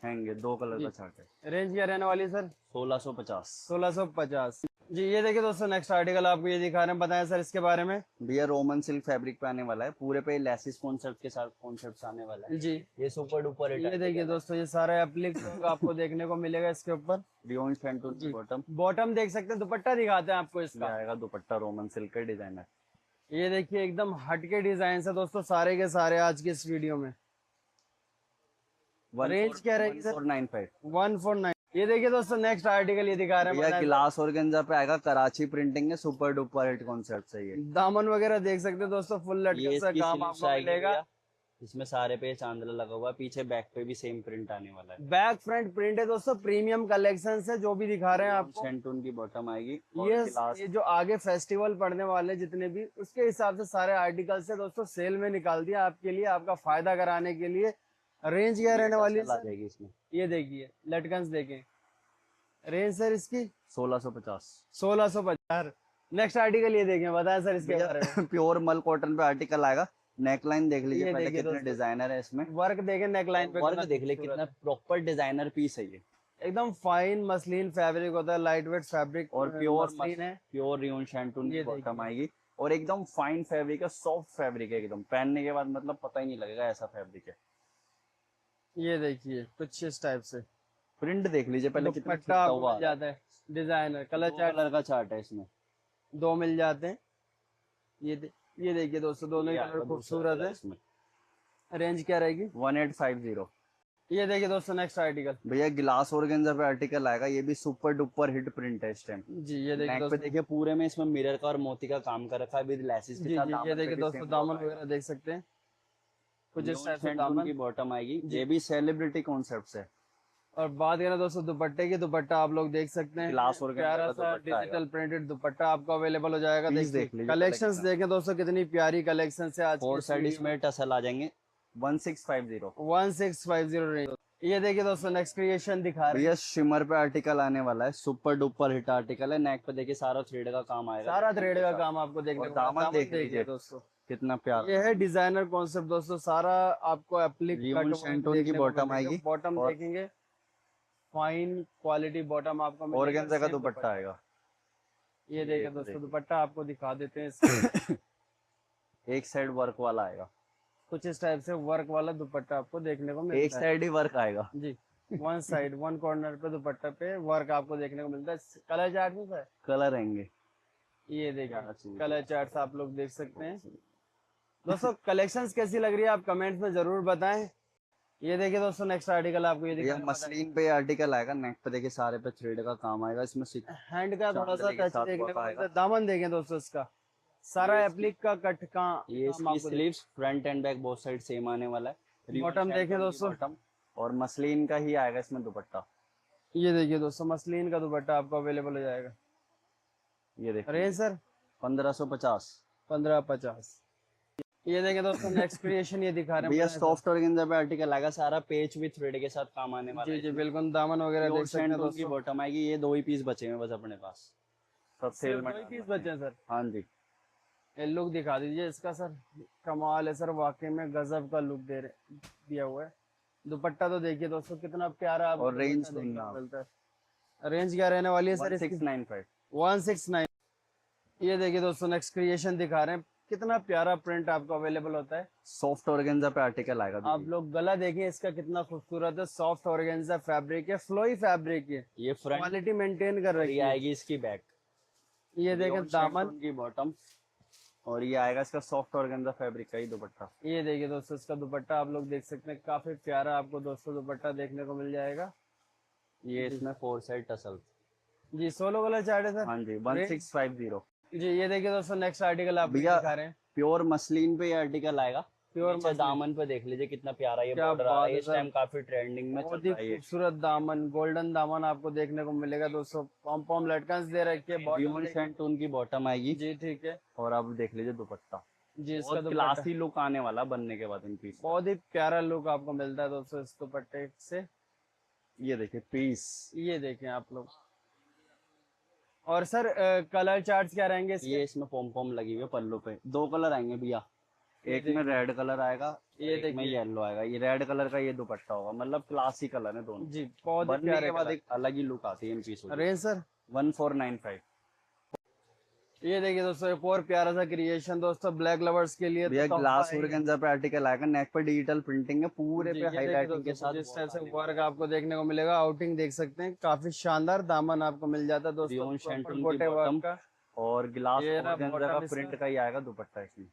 हैंगे, 2 कलर का चार्ट है। रेंज क्या रहने वाली है सर? 1650। 1650। जी, ये देखिए दोस्तों, नेक्स्ट आर्टिकल आपको ये दिखा रहे हैं, बताएं सर इसके बारे में। भैया रोमन सिल्क फैब्रिक पे आने वाला है, पूरे पे लेसिस कॉन्सेप्ट के साथ कॉन्सेप्ट आने वाला है। जी, ये सुपर डुपर हिट ये देखिए दोस्तों, ये सारा एप्लीकेशन आपको देखने को मिलेगा इसके ऊपर। रियोन शेंटून की बॉटम। बॉटम देख सकते हैं, दुपट्टा दिखाते हैं आपको ये इसका। आएगा दुपट्टा रोमन सिल्क का डिजाइनर। ये देखिए एकदम हटके डिजाइन है दोस्तों, सारे के सारे आज की इस वीडियो में। रेंज क्या रहेगी सर? 1495। 149। ये देखिए दोस्तों, नेक्स्ट आर्टिकल ये दिखा रहे हैं, भैया बताएं। गिलास ऑर्गेन्जा पे आएगा, कराची प्रिंटिंग है, सुपर डुपर हिट कॉन्सेप्ट है ये। दामन वगैरह देख सकते हैं दोस्तों, फुल ये लटकन सा इसकी काम स्लीव्स आपको आएगी मिलेगा। भैया, इसमें सारे पे चांदला लगा हुआ है, पीछे बैक पे भी सेम प्रिंट आने वाला है। बैक फ्रंट प्रिंट है दोस्तों, प्रीमियम कलेक्शन है जो भी दिखा रहे हैं आपको। शेंटून की बॉटम आएगी, और ये गिलास ये जो आगे फेस्टिवल पड़ने वाले जितने भी, उसके हिसाब से सारे आर्टिकल्स है दोस्तों, सेल में निकाल दिया आपके लिए, आपका फायदा कराने के लिए। रेंज क्या रहने वाली है टसल आ सर? जाएगी इसमें। ये देखिए लटकन देखें, रेंज सर इसकी 1650। 1650। नेक्स्ट आर्टिकल ये देखें, बताएं सर इसके बारे में। भैया प्योर मल कॉटन पे आर्टिकल आएगा। नेकलाइन देख लीजिए ये पहले देखिए कितने दोस्तों, डिजाइनर है इसमें। वर्क देखें नेकलाइन पे, वर्क कितना देख लीजिए खूबसूरत कितना है। प्रॉपर डिजाइनर पीस है ये। एकदम फाइन मसलिन फैब्रिक होता है, लाइट वेट फैब्रिक और प्योर मसलिन है। प्योर रियोन शैंटून की ये बॉटम देखिए, आएगी। और एकदम फाइन फैब्रिक है, सॉफ्ट फैब्रिक है एकदम, पहनने के बाद मतलब पता ही नहीं लगेगा ऐसा फैब्रिक है। ये देखिए कुछ इस टाइप से प्रिंट देख लीजिए पहले कितना दुपट्टा खिलता आपको हुआ आ मिल रहा है। जाता है, डिजाइनर कलर 2 चार्ट कलर का चार्ट है इसमें। दो मिल जाते हैं। ये देखिए दोस्तों, दोनों ये ही आएगा कलर दूसरा खूबसूरत कलर है। इसमें। रेंज क्या रहेगी? 1850। ये देखिए दोस्तों नेक्स्ट आर्टिकल। भैया ग्लास ऑर्गेन्जा पे आर्टिकल आएगा, ये भी सुपर डुपर हिट प्रिंट है इस टाइम। जी ये देखिए नेक पे दोस्तों, देखिए पूरे में इसमें मिरर का और मोती का काम कर रखा है विद लेसिस के जी साथ। जी ये दामन पे देखिए भी दोस्तों, सेम दामन वर्क आएगा। वगैरह देख सकते हैं, कुछ इस लियोन टाइप से शैंटून दामन। की बॉटम आएगी, जी, ये भी सेलिब्रिटी कॉन्सेप्ट है। और बात करें दोस्तों दुपट्टे की, दुपट्टा आप लोग देख सकते हैं, ग्लास ऑर्गेन्जा प्यारा का सा दुपट्टा आएगा। डिजिटल प्रिंटेड दुपट्टा आपको अवेलेबल हो जाएगा। पीस देखिए देख लीजिए पहले कलेक्शंस कितना। देखें दोस्तों, कितनी प्यारी कलेक्शन है आज की 4 इस साइड वीडियो में। इसमें टसल आ जाएंगे। 1650। 1650 रेंज। ये देखिए दोस्तों नेक्स्ट क्रिएशन दिखा रहे भैया हैं, शिमर पे आर्टिकल आने वाला है, सुपर डुपर हिट आर्टिकल है। नेक पे देखिए सारा थ्रेड का काम आएगा सारा लटकन थ्रेड के का साथ। काम आपको देखने और को मिला। दामन दामन देख देखिए लीजिए दोस्तों, कितना प्यारा। ये है डिजाइनर कॉन्सेप्ट दोस्तों, सारा आपको applique rayon cut work shantoon की देखने को बॉटम मिलेगा। आएगी। बॉटम और देखेंगे, फाइन क्वालिटी बॉटम आपको मिलेगा, ऑर्गेन्जा का सेम दुपट्टा दुपट्टा। आएगा। ये ये देखिए दोस्तों, देखिए दुपट्टा आपको दिखा देते हैं इसका। एक साइड वर्क वाला आएगा। कुछ इस टाइप से वर्क वाला दुपट्टा आपको देखने को एक मिलता है। साइड ही वर्क आएगा। जी, वन साइड वन कॉर्नर पे दुपट्टा पे वर्क आपको देखने को मिलता है। कलर चार्ट में सर, कलर आएंगे। ये देखिए क्या चीज कलर है। चार्ट आप लोग देख सकते हैं दोस्तों। कलेक्शंस कैसी लग रही है आप कमेंट्स में जरूर बताएं। ये देखिए दोस्तों नेक्स्ट आर्टिकल आपको ये भैया दिखाने वाला मसलिन पे आर्टिकल आएगा। नेक पे देखिए सारे पे थ्रेड का काम आएगा, इसमें है। हैंड का थोड़ा सा चांदनी के टच साथ देखने वर्क को मिलता आएगा। है। दामन देखें दोस्तों इसका, सारा ये एप्लिक का कट का ये काम इसकी आपको sleeves front end back both side same आने वाला है। रिबन बॉटम देखें शैंटून की दोस्तों, बॉटम। और मसलिन का ही आएगा इसमें दुपट्टा। ये देखिए दोस्तों मसलिन का दुपट्टा आपको अवेलेबल हो जाएगा। ये देखिए रेंज सर 1550। 1550। ये देखें दोस्तों नेक्स्ट क्रिएशन ये दिखा रहे हैं, भैया बताएं सर। सॉफ्ट ऑर्गेन्जा पे आर्टिकल आएगा, सारा पेच विथ थ्रेड के साथ काम आने वाला जी है जी इसमें। बिल्कुल, दामन वगैरह प्योर देख सकते हैं शैंटून की दोस्तों। बॉटम आएगी। ये 2 ही पीस बचे हैं बस अपने पास, सब सेल सिर्फ में 2 ही डाल पीस रखे बचे हैं। हैं सर। हाँ जी। ये लुक दिखा दीजिए इसका सर, कमाल है सर, वाकई में गजब का लुक दिया हुआ है। दुपट्टा तो देखिए दोस्तों कितना प्यारा आपको और रेंज दुपट्टा देखने सुनना को आप, मिलता है। रेंज क्या रहने वाली है सर इसकी? 1695। 169। ये देखिए दोस्तों नेक्स्ट क्रिएशन दिखा रहे हैं, कितना प्यारा प्रिंट आपको अवेलेबल होता है। सॉफ्ट ऑर्गेन्जा पे आर्टिकल आएगा। आप लोग गला देखिए इसका कितना खूबसूरत है, सॉफ्ट ऑर्गेन्जा फैब्रिक है, फ्लोई फैब्रिक है, ये फ्रंट क्वालिटी मेंटेन कर और रखी ये है। आएगी इसकी बैक। ये देखें रियोन दामन, शैंटून की बॉटम। और ये आएगा इसका सॉफ्ट ऑर्गेन्जा फैब्रिक का ही दुपट्टा। ये देखिए दोस्तों इसका दुपट्टा आप लोग देख सकते हैं, काफी प्यारा आपको दोस्तों दुपट्टा देखने को मिल जाएगा। ये इसमें 4 साइड टसल। जी 16 कलर चार्ट है सर। हाँ जी 1650। जी ये देखिए दोस्तों नेक्स्ट आर्टिकल आपको ये भैया दिखा रहे हैं, प्योर मसलिन पे ये आर्टिकल आएगा। प्योर नीचे मसलिन। दामन पे देख लीजिए कितना प्यारा ये क्या बॉर्डर आ रहा बात है, है इस सर, टाइम काफी ट्रेंडिंग में चल बहुत ही रहा है ये। खूबसूरत दामन, गोल्डन दामन आपको देखने को मिलेगा दोस्तों। पॉम पॉम लटकन दे रखी है, बॉटम रियोन शैंटून की बॉटम आएगी। जी ठीक है। और आप देख लीजिए दुपट्टा, जी इसका बहुत दुपट्टा क्लासी लुक आने वाला बनने के बाद इन पीस। बहुत ही प्यारा लुक आपको मिलता है दोस्तों इस दुपट्टे से। ये देखिए पीस। ये देखें आप लोग। और सर कलर चार्ट्स क्या रहेंगे इसके? ये इसमें पॉम पॉम लगी हुई है पल्लू पे। 2 कलर आएंगे भैया, ये एक में रेड कलर आएगा, ये एक में देखिए येलो आएगा। ये रेड कलर का ये दुपट्टा होगा, मतलब क्लासी कलर है दोनों। जी, बहुत ही बनने प्यारे के बाद कलर। एक अलग ही लुक आती है इन पीसों की। Range sir 1495। ये देखिए दोस्तों एक और प्यारा सा क्रिएशन दोस्तों, ब्लैक लवर्स के लिए भैया तो ग्लास तोहफा है। ऑर्गेन्जा पे आर्टिकल आएगा। नेक पे डिजिटल प्रिंटिंग है, पूरे जी पे ये देखिए हाईलाइटिंग के दोस्तों साथ कुछ इस टाइप से आने वर्क वाला आपको देखने को मिलेगा। आउटिंग देख सकते हैं, काफी शानदार दामन आपको मिल जाता है है। दोस्तों, रियोन प्रॉपर शैंटून की गोटे वर्क बॉटम। का। और ग्लास ये रहा ऑर्गेन्जा का बॉटम प्रिंट इसका, का ही आएगा दुपट्टा इसमें।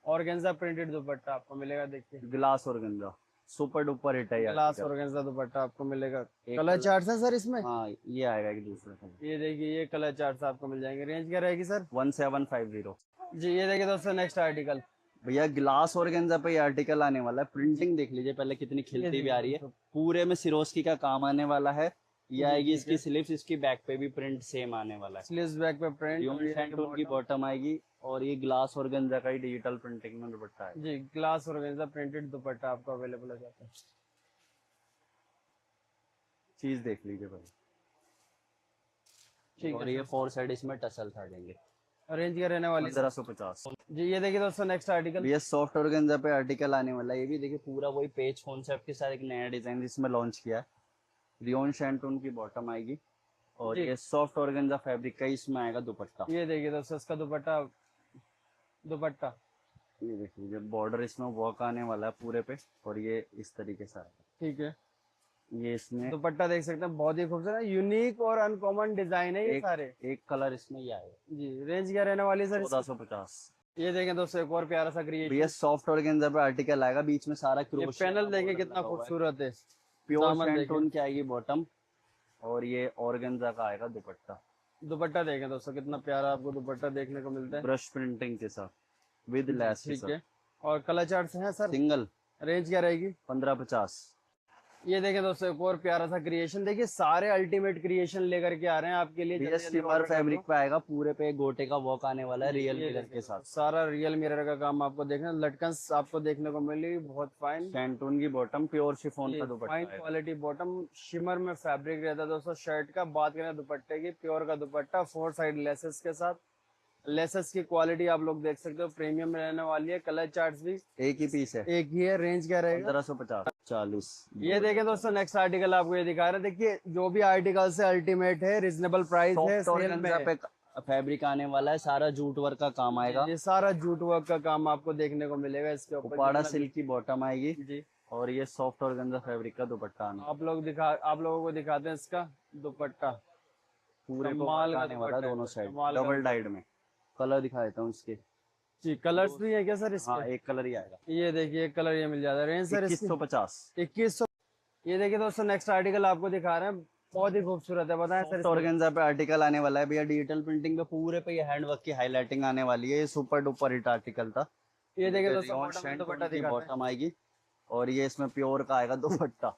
ऑर्गेन्जा प्रिंटेड दुपट्टा आपको मिलेगा। देखिए glass organza super duper hit है ये ग्लास article। ऑर्गेन्जा दुपट्टा आपको मिलेगा। एक कलर चार्ट है सर इसमें? हाँ ये आएगा एक दूसरे का। ये देखिए ये कलर चार्ट आपको मिल जाएंगे। रेंज क्या रहेगी सर? 1750। जी ये देखिए दोस्तों नेक्स्ट आर्टिकल। भैया ग्लास ऑर्गेन्जा पे ये आर्टिकल आने वाला है। प्रिंटिंग देख लीजिए पहले कितनी ये खिलती हुई देखिए आ रही है। दोस्तों, पूरे में सिरोस्की का काम आने वाला है। ये जी, आएगी ठीक इसकी है। स्लीव्स, इसकी बैक पे भी प्रिंट सेम आने वाला है। स्लीव्स बैक पे प्रिंट, रियोन शैंटून की बॉटम आएगी। और ये ग्लास ऑर्गेन्जा का ही डिजिटल प्रिंटिंग में दुपट्टा है। जी ग्लास ऑर्गेन्जा प्रिंटेड दुपट्टा आपको अवेलेबल हो जाता है। चीज देख लीजिए भाई। ठीक और है ये 4 साइड इसमें टसल आ जाएंगे। रेंज क्या रहने वाली है? 1550। जी ये देखिए दोस्तों नेक्स्ट आर्टिकल। ये सॉफ्ट ऑर्गेन्जा पे आर्टिकल आने वाला है। ये भी देखिए पूरा वही पेज कॉन्सेप्ट के साथ एक नया डिजाइन इसमें लॉन्च किया है। रियोन शैंटून की बॉटम आएगी और जी। ये सॉफ्ट ऑर्गेन्जा फैब्रिक का इसमें आएगा दुपट्टा। ये देखिए दोस्तों इसका दुपट्टा, दुपट्टा ये देख लीजिए बॉर्डर इसमें वर्क आने वाला है पूरे पे और ये इस तरीके से आएगा। ठीक है। ये इसमें दुपट्टा देख सकते हैं, बहुत ही खूबसूरत है, यूनिक और अनकॉमन डिजाइन है ये सारे। एक कलर इसमें ये आएगा। जी रेंज क्या रहने वाली है सर? 1450। ये देखें दोस्तों एक और प्यारा सा ये क्रिएशन। सॉफ्ट ऑर्गेन्जा पे आर्टिकल आएगा, बीच में सारा ये क्रोशिया पैनल देखें कितना खूबसूरत है। प्योर दामन देखें। शैंटून की आएगी बॉटम और ये ऑर्गेन्जा का आएगा दुपट्टा। दुपट्टा देखें दोस्तों कितना प्यारा आपको दुपट्टा देखने को मिलता है। ब्रश प्रिंटिंग के साथ विद लैस के ठीक साथ। है। और कलर चार्ट्स हैं सर? सिंगल रेंज क्या रहेगी? 1550। ये देखें दोस्तों एक और प्यारा सा क्रिएशन, देखिए सारे अल्टीमेट क्रिएशन लेकर के आ रहे हैं आपके लिए। जल्दी जल्दी शिमर order कर फैब्रिक लो। पे आएगा, पूरे पे गोटे का वर्क आने वाला है रियल ये मिरर देखिए के साथ। सारा रियल मिरर का काम आपको देखना, लटकन आपको देखने को मिलेगी, बहुत फाइन शैंटून की बॉटम प्योर शिफॉन का दुपट्टा फाइन आएगा। क्वालिटी बॉटम, शिमर में फैब्रिक रहता है दोस्तों शर्ट का। बात करें दुपट्टे की, प्योर का दुपट्टा 4 साइड लेसेस के साथ। लेसेस की क्वालिटी आप लोग देख सकते हो, प्रीमियम रहने वाली है। कलर चार्ट्स भी एक ही पीस है। एक ही है। रेंज क्या रहेगा? 1550। 40। ये देखें दोस्तों नेक्स्ट आर्टिकल आपको ये दिखा रहे हैं। देखिए जो भी आर्टिकल है अल्टीमेट है, रिजनेबल प्राइस है, सॉफ्ट सेल में ऑर्गेन्जा है। पे फैब्रिक आने वाला है, सारा जूट वर्क का काम आएगा। ये सारा जूट वर्क का काम आपको देखने को मिलेगा इसके ऊपर। उपाड़ा सिल्क की बॉटम आएगी जी और ये सॉफ्ट ऑर्गेन्जा फैब्रिक का दुपट्टा आना। आप लोगों को दिखाते हैं इसका दुपट्टा। पूरे को कमाल वर्क का आने वाला है दुपट्टा है, दोनों साइड कमाल का डबल डाइड में। कलर दिखा देता हूँ इसके। जी कलर्स भी है क्या सर इसके? हाँ एक कलर ही आएगा। ये देखिए एक कलर ये मिल जाता है। रेंज सर इसकी 2150। 2100। ये देखिए दोस्तों नेक्स्ट आर्टिकल आपको दिखा रहे हैं, बहुत ही खूबसूरत है। बताएं सर सॉफ्ट इसमें? ऑर्गेन्जा पे आर्टिकल आने वाला है भैया, डिजिटल प्रिंटिंग पे पूरे पे ये हैंडवर्क की हाईलाइटिंग आने वाली है। ये सुपर डुपर हिट आर्टिकल था। ये देखिए दोस्तों रियोन बॉटम में शैंटून दुपट्टा की दिखाते हैं। बॉटम आएगी और ये इसमें प्योर का आएगा दुपट्टा।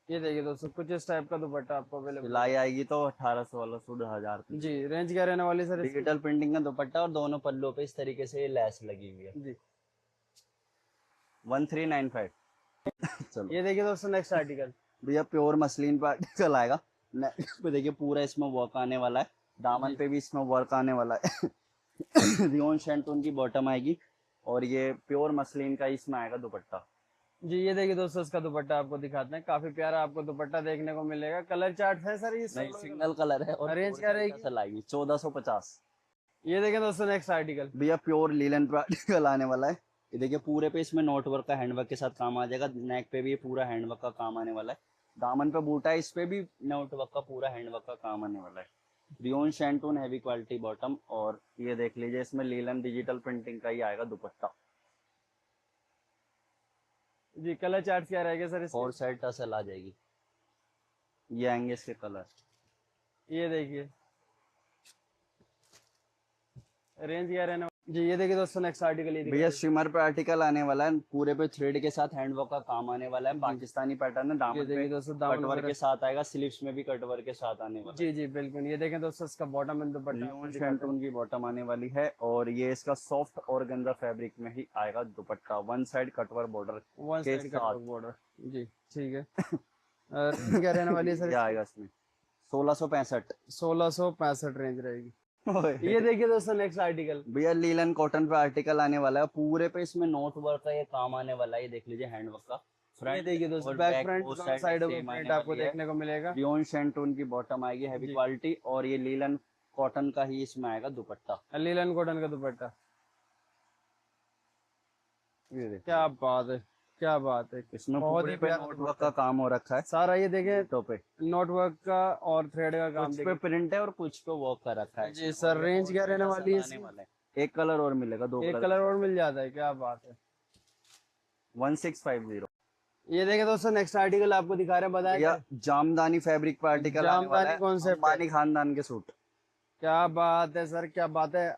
ये देखिए दोस्तों कुछ इस टाइप का दुपट्टा आपको अवेलेबल। सिलाई आएगी तो 1800 वाला सूट 1000 की। जी रेंज क्या रहने वाली सर इसकी? डिजिटल प्रिंटिंग का दुपट्टा और दोनों पल्लों पे इस तरीके से ये लैस लगी हुई है। जी 1395। चलो ये देखिए दोस्तों नेक्स्ट आर्टिकल। भैया प्योर मसलिन पे आर्टिकल आएगा। नेक पे देखिए पूरा इसमें वर्क आने वाला है, दामन पे भी इसमें वर्क आने वाला है। रियोन शैंटून की बॉटम आएगी और ये प्योर मसलिन का इसमें आएगा दुपट्टा। जी ये देखिए दोस्तों इसका दुपट्टा आपको दिखाते हैं, काफी प्यारा आपको दुपट्टा देखने को मिलेगा। कलर चार्ट है सर ये? नहीं सिंगल कलर है और रेंज क्या रहेगी? चलाएगी 1450। ये देखें दोस्तों नेक्स्ट आर्टिकल। भैया प्योर लीलन पे आर्टिकल आने वाला है। ये देखिए पूरे पे इसमें नोट वर्क का हैंडवर्क के साथ काम आ जाएगा। नेक पे भी पूरा हैंडवर्क का काम आने वाला है, दामन पे बूटा है, इस पे भी नोट वर्क का पूरा हैंडवर्क का काम आने वाला है। Rayon shantoon heavy quality bottom और ये देख लीजिए इसमें लीलन डिजिटल प्रिंटिंग का ही आएगा दुपट्टा। जी कलर चार्ट क्या रहेगा सर इसके? 4 साइड टसल आ जाएगी। ये आएंगे इसके कलर। ये देखिए रेंज क्या रहने? जी ये देखिए दोस्तों नेक्स्ट आर्टिकल। ये भैया शिमर पे आर्टिकल आने वाला है, पूरे पे थ्रेड के साथ हैंडवर्क का काम आने वाला है। पाकिस्तानी पैटर्न है, ये दामन देखिए पे दोस्तों दामन कटवर्क वगैरह। के साथ आएगा, स्लीव्स में भी कटवर्क के साथ आने वाला है। जी जी बिल्कुल। ये देखें दोस्तों इसका बॉटम एंड दुपट्टा आपको रियोन दिखाते हैं। शैंटून की बॉटम आने वाली है और ये इसका सॉफ्ट ऑर्गेन्जा फैब्रिक में ही आएगा दुपट्टा, one side cutwork border one के साइड का साथ। बॉर्डर। जी ठीक है। और क्या रहने वाली है सर? ये आएगा इसमें 1665। 1665 रेंज रहेगी। ये देखिए दोस्तों नेक्स्ट आर्टिकल। भैया लीलन कॉटन पे आर्टिकल आने वाला है, पूरे पे इसमें नोट वर्क का ये काम आने वाला है। ये देख लीजिए हैंडवर्क का। ये फ्रंट देखिए दोस्तों और बैक बैक फ्रंट बोथ दोनों साइड साइडों सेम में आने प्रिंट आपको वाली है। देखने को मिलेगा। रियोन शैंटून की बॉटम आएगी हैवी जी। क्वालिटी और ये लीलन कॉटन का ही इसमें आएगा दुपट्टा। लीलन कॉटन का दुपट्टा। ये देखिए क्या बात है, क्या बात है। इसमें बहुत पूरे ही पे प्यारा नोट वर्क दुपट्टा। का काम हो रखा है सारा ये देखें तो पे नोट वर्क का और थ्रेड का काम कुछ पे देखिए। प्रिंट है और कुछ पे वर्क कर रखा है। जी सर रेंज क्या रहने वाली है इसकी? एक कलर और मिलेगा, दो एक कलर और मिल जाता है, क्या बात है। 1650। ये देखें दोस्तों नेक्स्ट आर्टिकल आपको दिखा रहे हैं, या बताएं जामदानी फैब्रिक पर आर्टिकल आने वाला जामदानी है, concept है। अंबानी खानदान के सूट। क्या बात है सर, क्या बात है।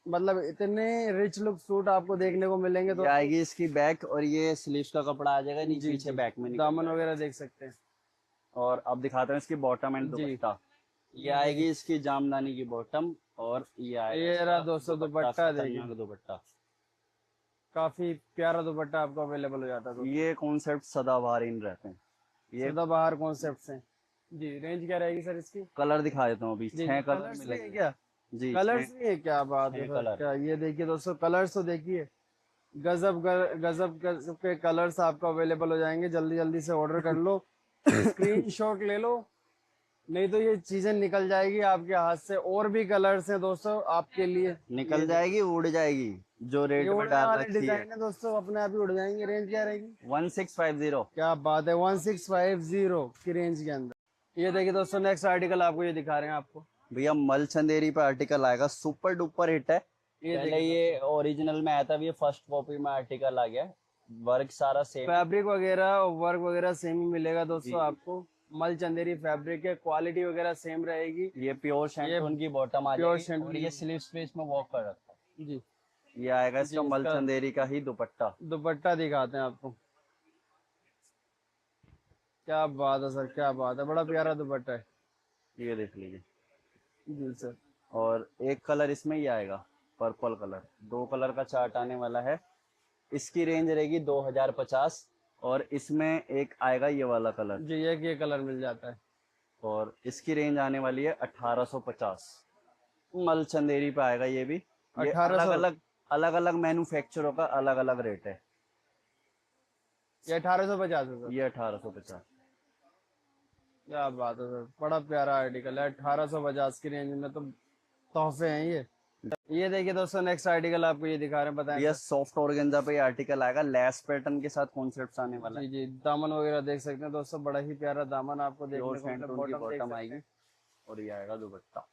मतलब इतने रिच लुक सूट आपको देखने को मिलेंगे। तो ये आएगी इसकी बैक और ये स्लीव्स का कपड़ा आ जाएगा नीचे, जी, पीछे जी। बैक में निकल दामन जाएगा। वगैरह देख सकते हैं। और अब दिखाते हैं इसकी बॉटम एंड जी। दुपट्टा। ये आएगी इसकी जामदानी की बॉटम और ये आएगा ये इसका रहा दोस्तों दुपट्टा खतरनाक देखिए। दुपट्टा। काफी प्यारा दुपट्टा आपको अवेलेबल हो जाता है दोस्तों। ये कॉन्सेप्ट सदाबहार इन रहते हैं। ये सदाबहार कॉन्सेप्ट हैं। जी, रेंज क्या रहेगी सर इसकी? कलर दिखा देता हूँ अभी, जी 6 जी, कलर कलर्स भी है मिलेंगे। क्या? जी, कलर्स भी है, क्या बात है 6 सर, कलर। क्या ये देखिए दोस्तों, कलर्स तो देखिए, गजब गजब के कलर्स आपको अवेलेबल हो जाएंगे। जल्दी जल्दी से ऑर्डर कर लो, स्क्रीनशॉट ले लो, नहीं तो ये चीजें निकल जाएगी आपके हाथ से। और भी कलर्स हैं दोस्तों आपके लिए, निकल ये जाएगी, उड़ जाएगी, जो ये रेट में उड़ने डाल वाले रखी है। डिजाइन है दोस्तों, अपने आप ही उड़ जाएंगे। रेंज क्या रहेगी? 1650। क्या बात है, 1650 की रेंज के अंदर। ये देखिए दोस्तों, नेक्स्ट आर्टिकल आपको ये दिखा रहे हैं आपको। भैया मल चंदेरी पे आर्टिकल आएगा, सुपर डुपर हिट है। ये पहले देखिए ये दोस्तों, ओरिजिनल में आया था, अभी ये फर्स्ट कॉपी में आर्टिकल आ गया है। वर्क सारा सेम है। फैब्रिक वगैरह वर्क वगैरह सेम ही मिलेगा जी, दोस्तों आपको। मल चंदेरी फैब्रिक है, क्वालिटी वगैरह सेम रहेगी। ये प्योर ये शैंटून की बॉटम आ प्योर जाएगी और ये स्लीव्स पे इसमें वॉक कर रखा जी है। ये आएगा जी, इसका मल इसका चंदेरी का ही दुपट्टा। दुपट्टा दिखाते हैं आपको। क्या बात है सर, क्या बात है, बड़ा प्यारा दुपट्टा है। ये देख लीजिए। जी सर। और एक कलर इसमें ही आएगा, पर्पल कलर। 2 कलर का चार्ट आने वाला है। इसकी रेंज रहेगी 2050। और इसमें एक आएगा ये वाला कलर, जी, एक ये कलर मिल जाता है। और इसकी रेंज आने वाली है 1850। मल चंदेरी पे आएगा ये भी। ये 1800, अलग अलग मैन्युफैक्चरों का अलग अलग रेट है। ये 1850 है सर। ये 1850। क्या बात है सर, बड़ा प्यारा आर्टिकल है। 1850 की रेंज में तो तोहफे हैं ये। ये देखिए दोस्तों, नेक्स्ट आर्टिकल आपको ये दिखा रहे हैं, बताएं भैया सर। सॉफ्ट ऑर्गेन्जा पे ये आर्टिकल आएगा, लेस पैटर्न के साथ कॉन्सेप्ट आने वाला जी है। जी, दामन वगैरह देख सकते हैं दोस्तों, बड़ा ही प्यारा दामन आपको प्योर देखने को मिला। शैंटून की बॉटम देख बॉटम सकते आएगी, हैं, और ये आएगा दुपट्टा।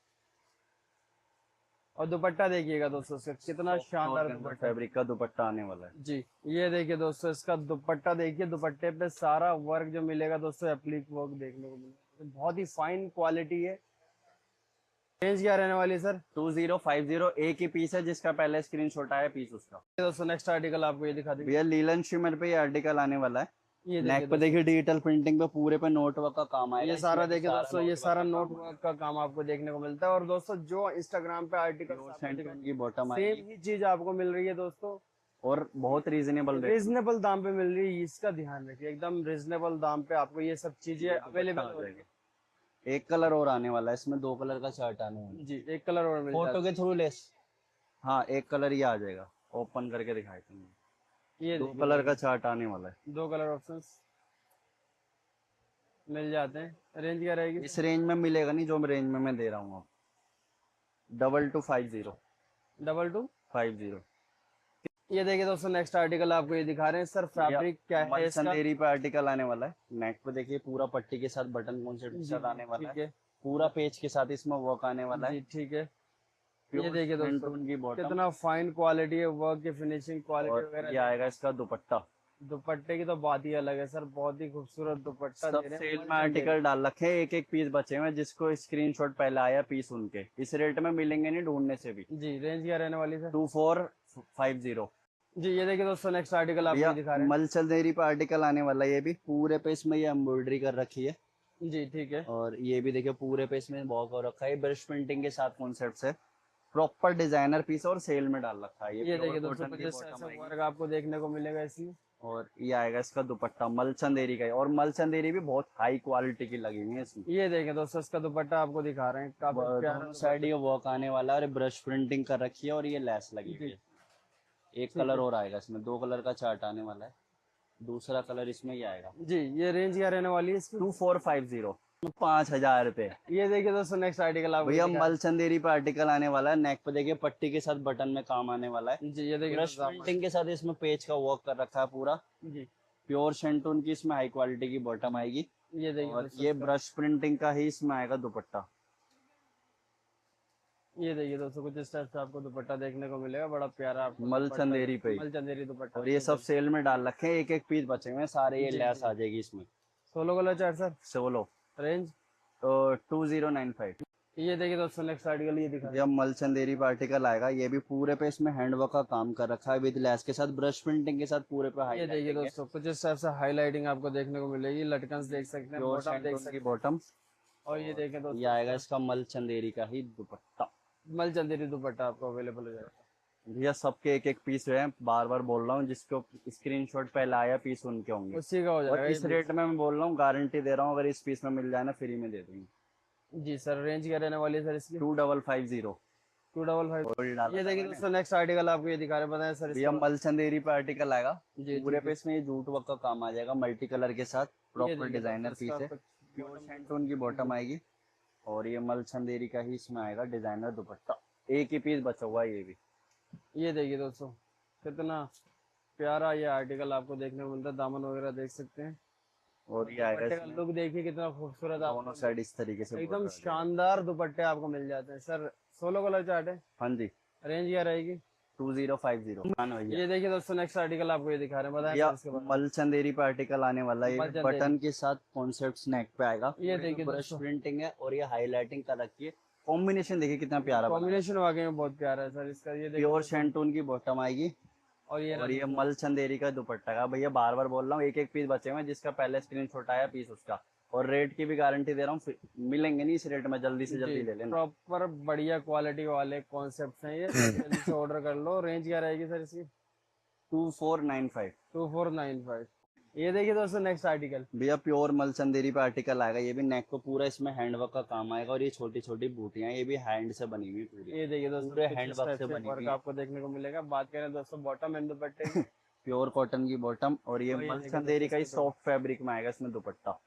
और दुपट्टा देखिएगा दोस्तों, इसका कितना सॉफ्ट शानदार ऑर्गेन्जा दुपट्टा है। फैब्रिक का दुपट्टा आने वाला है। जी, ये देखिए दोस्तों, इसका दुपट्टा देखिए, दुपट्टे पे सारा वर्क जो मिलेगा दोस्तों, एप्लिक वर्क देखने को मिलेगा, तो बहुत ही फाइन क्वालिटी है। रेंज क्या रहने वाली है सर? 2050। एक ही पीस है, जिसका पहले स्क्रीनशॉट आया पीस उसका। ये दोस्तों, नेक्स्ट आर्टिकल आपको ये दिखा देंगे। भैया लीलन शिमर पे ये आर्टिकल आने वाला है। ये देखिए नेक पे दोस्तों, देखिए डिजिटल प्रिंटिंग पे पूरे पे नोट वर्क का काम आएगा। ये सारा इसमें भी देखिए दोस्तों, ये नोट सारा वर्क का नोट काम वर्क का काम आपको देखने को मिलता है। और दोस्तों, जो इंस्टाग्राम पे आर्टिकल प्योर आपको शैंटून की दिखाई, बॉटम सेम आएगी, ही चीज आपको मिल रही है दोस्तों, और बहुत रीजनेबल रेट। रीजनेबल दाम पे मिल रही है। इसका ध्यान रखिए, एकदम रीजनेबल दाम पे आपको ये सब चीजें दुपट्टा अवेलेबल आ हो रही जाएगा। एक कलर और आने वाला है, इसमें 2 कलर का शर्ट आने वाला है। है। जी, एक कलर और मिल फोटो जाता के थ्रू लेस। हाँ, एक कलर ये आ जाएगा, ओपन करके दिखाई दूंगा। है। ये 2 देखिए कलर का दोस्तों, चार्ट आने वाला है। 2 कलर ऑप्शंस मिल जाते हैं। रेंज क्या रहेगी इस सर? रेंज में मिलेगा नहीं, जो रेंज में मैं दे रहा हूँ। 2250। 2250। 50। ये देखिए दोस्तों, नेक्स्ट आर्टिकल आपको ये दिखा रहे हैं सर। भैया फैब्रिक क्या है मल इसका? चंदेरी पे आर्टिकल आने वाला है। नेक पे देखिए पूरा पट्टी के साथ बटन कॉन्सेप्ट के जी साथ जी, आने वाला है। ठीक है। पूरा पेज के साथ इसमें वर्क आने वाला है। जी, ठीक है। ये प्योर देखिए दोस्तों, शैंटून की बॉटम। कितना फाइन क्वालिटी है, वर्क की फिनिशिंग क्वालिटी और वगैरह ये देखिए। आएगा इसका दुपट्टा। दुपट्टे की तो बात ही अलग है सर, बहुत ही खूबसूरत दुपट्टा सब दे रहे हैं सेल मल में चंदेरी। आर्टिकल डाल रखे हैं, एक एक पीस बचे हुए हैं। जिसको स्क्रीनशॉट पहले आया पीस उनके इस रेट में मिलेंगे नहीं ढूंढने से भी। जी, रेंज क्या रहने वाली सर? 2450। जी, ये देखिए दोस्तों, नेक्स्ट आर्टिकल आपको भैया ये दिखा रहे मल चंदेरी पे आर्टिकल आने वाला है। ये भी पूरे पे इसमें ये एम्ब्रॉयडरी कर रखी है। हैं। जी, ठीक है। और ये भी देखिए पूरे पे इसमें वर्क हो रखा है, ब्रश प्रिंटिंग के साथ कॉन्सेप्ट है। प्रॉपर डिजाइनर पीस और सेल में डाल रखा है। ये ये प्योर देखिए दोस्तों, कॉटन कुछ की इस तरह बॉटम से आएगी। वर्क आपको देखने को मिलेगा इसमें। और ये आएगा इसका दुपट्टा, मल चंदेरी का है। और मल चंदेरी भी बहुत हाई क्वालिटी की लगी हुई है इसमें। ये देखिए दोस्तों, इसका दुपट्टा आपको दिखा रहे हैं, काफी प्यारा दोनों साइड दुपट्टा। ये वर्क आने वाला है, और ब्रश प्रिंटिंग कर रखी है, और ये लेस लगी हुई जी, है। एक ठीक कलर है। और आएगा इसमें, 2 कलर का चार्ट आने वाला है। दूसरा कलर इसमें ही आएगा। जी, ये रेंज क्या रहने वाली है इसकी? 2450। 5000 रुपए। ये देखिए दोस्तों, नेक्स्ट आर्टिकल आपको ये भैया दिखा मल चंदेरी पे आर्टिकल आने वाला है। नेक पे देखिए पट्टी के साथ बटन में काम आने वाला है। रहे हैं। जी, ये देखिए ब्रश दोस्तों, प्रिंटिंग के साथ इसमें पेज का वर्क कर रखा है पूरा। जी, प्योर शेंटून की इसमें हाई क्वालिटी की बॉटम आएगी। ये देखिए और दोस्तों ये इसका, ब्रश प्रिंटिंग का ही इसमें आएगा दुपट्टा। ये देखिए दोस्तों, कुछ इस टाइप से आपको दुपट्टा देखने को मिलेगा, बड़ा प्यारा आपको मल दुपट्टा चंदेरी पे ही। मल चंदेरी दुपट्टा और ये सब सेल में डाल रखे हैं, एक एक पीस बचे हुए हैं सारे। ये जी लेस जी, आ जाएगी इसमें। 16 colour chart sir. Solo. Range, तो 2095। ये देखिए दोस्तों, नेक्स्ट आर्टिकल ये दिखा रहे जब मल चंदेरी पे आर्टिकल आएगा, ये भी पूरे पे इसमें हैंडवर्क का काम कर रखा है विद लेस के साथ, ब्रश प्रिंटिंग के साथ पूरे पे हैं। ये देखिए हाईलाइटिंग है। दोस्तों, कुछ इस टाइप से हाईलाइटिंग आपको देखने को मिलेगी। लटकन देख सकते हैं, प्योर बॉटम देख शेंटून सकते की हैं। बॉटम। और ये देखें ये दोस्तों, आएगा इसका मल चंदेरी का ही दुपट्टा। मल चंदेरी दुपट्टा आपको अवेलेबल हो जाएगा। भैया सबके एक एक पीस है, बार बार बोल रहा हूँ, जिसको स्क्रीनशॉट पहले आया पीस उनके होंगे। उसी का हो और जाएगा इस रेट में मैं बोल रहा हूँ, गारंटी दे रहा हूँ, अगर इस पीस में मिल जाए ना फ्री में दे दूंगी। जी सर, रेंज क्या रहने वाली है सर इसकी? 2550। 255। और डाला ये था देखिए मैंने। दोस्तों, नेक्स्ट आर्टिकल आपको ये दिखा रहे हैं, बताएं सर इसके भैया बारे मलचंदेरी पे आर्टिकल आएगा, में। जी पूरे जी पे इसमें ये जूट वर्क का काम आ जाएगा, मल्टी कलर के साथ, जी। ये प्रॉपर देखिए दोस्तों, डिजाइनर इसका पीस है। आपको प्योर bottom शैंटून की जी। बॉटम आएगी, और ये मलचंदेरी का ही इसमें आएगा डिजाइनर दुपट्टा। एक ही पीस बचा हुआ है ये भी। ये देखिए दोस्तों, कितना प्यारा ये आर्टिकल आपको देखने को मिलता है, दामन वगैरह देख सकते हैं। और और ये आएगा दुपट्टे का इसमें लुक देखिए कितना खूबसूरत दोनों आपको साइड इस तरीके से एकदम बॉर्डर आ जाएगा। शानदार दुपट्टे आपको मिल जाते हैं सर। 16 कलर चार्ट है। हाँ जी। रेंज क्या रहेगी? 2050 हाँ भैया। ये देखिए दोस्तों, नेक्स्ट आर्टिकल आपको ये दिखा रहे हैं, बताएं भैया सर इसके बारे मलचंदेरी पे आर्टिकल आने वाला है, में। ये भी मलचंदेरी। बटन के साथ कॉन्सेप्ट स्नैक पे आएगा। ये पूरे देखिए में ब्रश दोस्तों, प्रिंटिंग है, और ये हाईलाइटिंग कर रखी है। कॉम्बिनेशन देखिए कितना प्यारा बना है। कॉम्बिनेशन वाकई में बहुत प्यारा है सर इसका। ये देखिए प्योर दोस्तों, शैंटून की बॉटम आएगी, और ये रहा और ये दोस्तों। मलचंदेरी का दुपट्टा का। भैया बार बार बोल रहा हूँ, एक एक पीस बचे हुए हैं, जिसका पहले स्क्रीनशॉट आया पीस उसका। और रेट की भी गारंटी दे रहा हूँ, मिलेंगे नहीं इस रेट में, जल्दी से जी, जल्दी ले लेना। प्रॉपर बढ़िया क्वालिटी वाले कॉन्सेप्ट हैं ये, जल्दी से ऑर्डर कर लो। रेंज क्या रहेगी सर इसकी? 2495। 2495। ये देखिए दोस्तों, नेक्स्ट आर्टिकल। भैया प्योर मलचंदेरी पे आर्टिकल आएगा, ये भी नेक को पूरा इसमें हैंडवर्क का काम आएगा, और ये छोटी छोटी बूटियां, ये भी हैंड से बनी हुई पूरी। ये देखिए दोस्तों, पूरे कुछ इस हैंडवर्क टाइप से से बनी वर्क हुई। आपको देखने को मिलेगा। बात करें दोस्तों बॉटम एंड दुपट्टे की, प्योर कॉटन की बॉटम, और ये और ये देखिए दोस्तों मलचंदेरी का ही इसके सॉफ्ट फैब्रिक में आएगा इसमें दुपट्टा।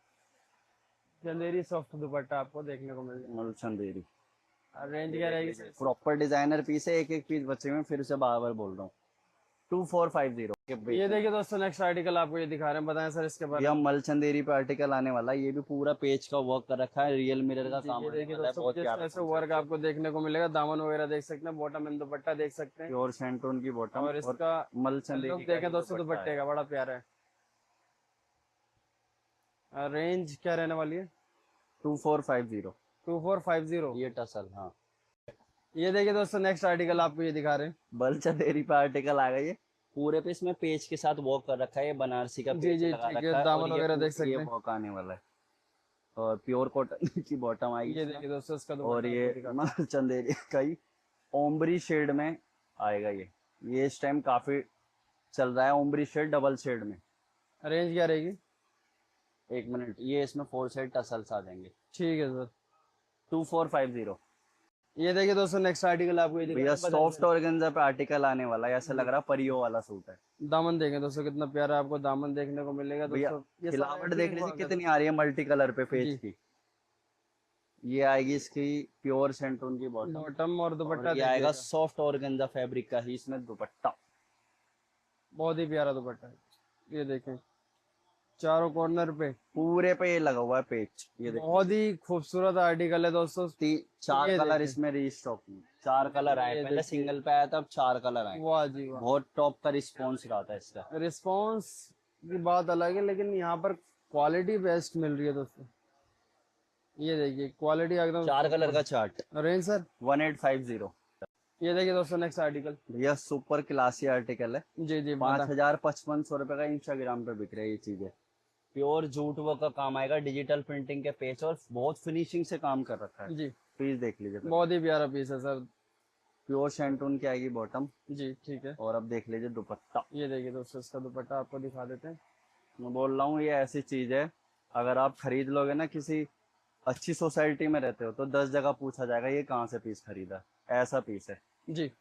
चंदेरी सॉफ्ट दुपट्टा आपको देखने को मिल जाएगा। मलचंदेरी रेंज क्या रहेगी सर इसकी? प्रॉपर डिजाइनर पीस है, एक एक पीस बचे हुए हैं, फिर से बार बार बोल रहा हूँ। 2450। ये देखिए दोस्तों, नेक्स्ट आर्टिकल आपको ये दिखा रहे हैं, बताएं सर इसके बारे भैया में। मलचंदेरी पे आर्टिकल आने वाला है, ये भी पूरा पेज का वर्क कर रखा है, रियल मिरर का जी, काम ये आने देखिए वाला है, दोस्तों, बहुत जिस प्यारा तरह से वर्क कॉन्सेप्ट है। आपको देखने को मिलेगा, दामन वगैरह देख सकते हैं, बॉटम एंड दुपट्टा देख सकते हैं। प्योर शैंटून की बॉटम, और और इसका मलचंदेरी लुक का देखें ही दोस्तों दुपट्टा दुपट्टे है। का, बड़ा प्यारा है। रेंज क्या रहने वाली है? 2450। 2450। ये टसल हाँ। ये देखिए दोस्तों, नेक्स्ट आर्टिकल आपको ये दिखा रहे हैं। मलचंदेरी पे आर्टिकल आ गई है, पूरे पे इसमें पेज के साथ वर्क कर रखा है, ये बनारसी का जी पेज जी लगा ठीक है, रखा है, और दामन वगैरह देख ये सकते हैं। वर्क आने वाला है। और प्योर कॉटन की बॉटम आएगी ये इसमें, देखिए दोस्तों, इसका और दुपट्टा ये आपको दिखाते मलचंदेरी का ही ओम्बरी शेड में आएगा ये इस टाइम काफी चल रहा है, ओम्बरी शेड डबल शेड में। हैं। रेंज क्या रहेगी? एक मिनट, ये इसमें 4 साइड टसल्स आ जाएंगे। ठीक है सर। 2450। ये देखिए दोस्तों, नेक्स्ट आर्टिकल आपको ये दिखा रहे भैया हैं, बताएं सॉफ्ट सर। ऑर्गेन्जा पे आर्टिकल आने वाला है, ऐसा लग रहा है परियों वाला सूट है। दामन देखें दोस्तों, कितना प्यारा आपको दामन देखने को मिलेगा भैया दोस्तों। ये सारा खिलावट देख एप्लिक लीजिए वर्क है कितनी आ रही है मल्टी कलर पे दोस्तों। पेज जी, की। ये आएगी इसकी प्योर सेंटून की बॉटम, बॉटम और और दुपट्टा ये आएगा देखिएगा, सॉफ्ट ऑर्गेन्जा फैब्रिक का ही इसमें दुपट्टा। बहुत ही प्यारा दुपट्टा है। ये देखें, चारों कॉर्नर पे पूरे पे ये लगा हुआ है पेज, ये देखिए। बहुत ही खूबसूरत आर्टिकल है दोस्तों। 4 ये कलर देखें, इसमें रीस्टॉक में, 4 कलर आए, ये पहले देखिए, सिंगल पे आया था, अब 4 कलर आए। वाह जी वाह। बहुत टॉप का रिस्पॉन्स रहा था इसका। रिस्पॉन्स की बात अलग है, लेकिन यहाँ पर क्वालिटी बेस्ट मिल रही है दोस्तों। ये देखिए, क्वालिटी एकदम 4 कलर का चार्ट। Range sir? 1850। ये देखिए दोस्तों, नेक्स्ट आर्टिकल। भैया सुपर क्लासी आर्टिकल है, जी जी, 5000-5500 का इंस्टाग्राम पे बिक रही है ये चीजें। प्योर जूट वर्क का काम आएगा, डिजिटल प्रिंटिंग के पेज, और बहुत फिनिशिंग से काम कर रखा है। जी, प्लीज देख लीजिए। बहुत ही प्यारा पीस है सर। प्योर शैंटून की आएगी बॉटम, जी ठीक है। और अब देख लीजिए दुपट्टा। ये देखिए दोस्तों, इसका दुपट्टा आपको दिखा देते हैं। मैं बोल रहा हूँ ये ऐसी चीज है, अगर आप खरीद लोगे ना, किसी अच्छी सोसाइटी में रहते हो तो 10 जगह पूछा जाएगा ये कहाँ से पीस खरीदा, ऐसा पीस है। जी,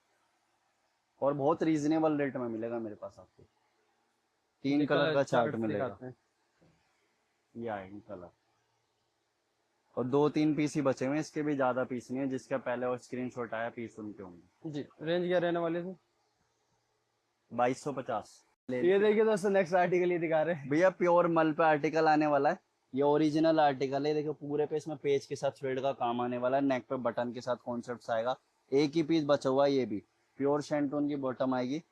और बहुत रीजनेबल रेट में मिलेगा मेरे पास आपको। 3 कलर का चार्ट मिलेगा, दिखाते हैं। ये आएंगे कलर, और 2-3 पीस ही बचे हुए हैं, इसके भी ज्यादा पीस नहीं है, जिसका पहले और स्क्रीनशॉट आया पीस उनके होंगे। जी, रेंज क्या रहने वाली है? 2250। ये देखिए दोस्तों, नेक्स्ट आर्टिकल ये दिखा रहे हैं। भैया प्योर मल पे आर्टिकल आने वाला है, ये ओरिजिनल आर्टिकल है, देखो पूरे पे इसमें पेज के साथ थ्रेड का काम आने वाला है, नेक पे बटन के साथ कॉन्सेप्ट आएगा। एक ही पीस बचा हुआ है, ये भी प्योर शैंटून की बॉटम आएगी,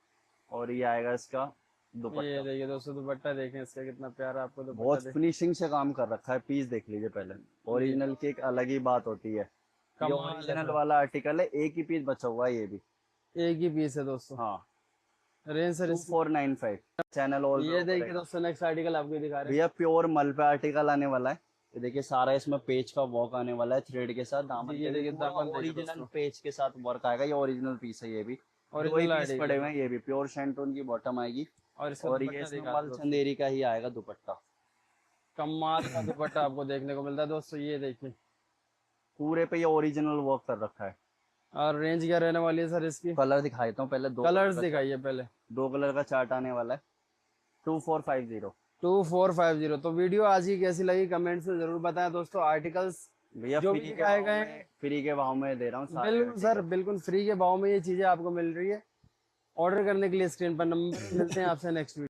और ये आएगा इसका ये दुपट्टा। देखिए दोस्तों, दुपट्टा देखें इसका, कितना प्यारा आपको दुपट्टा बहुत फिनिशिंग से काम कर रखा है, पीस देख लीजिए पहले। ओरिजिनल की एक अलग ही बात होती है। ये कमाल है ओरिजिनल सर। वाला आर्टिकल है, एक ही पीस बचा हुआ है ये भी। एक ही पीस है दोस्तों। हाँ, रेंज सर इसकी? 2495। चैनल और ये देखिए दोस्तों, नेक्स्ट आर्टिकल आपको दिखा रहे हैं। भैया प्योर मल पे आर्टिकल आने वाला है, ये देखिए सारा इसमें पेज का वर्क आने वाला है, थ्रेड के साथ। दामन ये देखिए, दामन देखिए ओरिजिनल दोस्तों। पेज के साथ वर्क आएगा, ये ओरिजिनल पीस है ये भी। दो ही ओरिजिनल पीस आईडी पड़े हुए हैं, ये भी प्योर शैंटून की बॉटम आएगी और इसका और ये दुपट्टा इसमें दिखा मल दो दोस्तों। चंदेरी का ही आएगा दुपट्टा। कमाल का दुपट्टा आपको देखने को मिलता है दोस्तों, ये देखिए। पूरे पे ये ओरिजिनल वर्क कर रखा है। और रेंज क्या रहने वाली है सर इसकी? कलर दिखा देता हूँ पहले, कलर्स दिखाइए पहले। 2 कलर का चार्ट आने वाला है। 2450। 2450। तो वीडियो आज की कैसी लगी कमेंट्स में जरूर बताएं दोस्तों। आर्टिकल्स भैया जो भी दिखाए गए हैं फ्री के भाव में दे रहा हूँ सारे बिल्कुल सर, article। बिल्कुल फ्री के भाव में ये चीजें आपको मिल रही है। ऑर्डर करने के लिए स्क्रीन पर नंबर मिलते हैं आपसे नेक्स्ट वीडियो।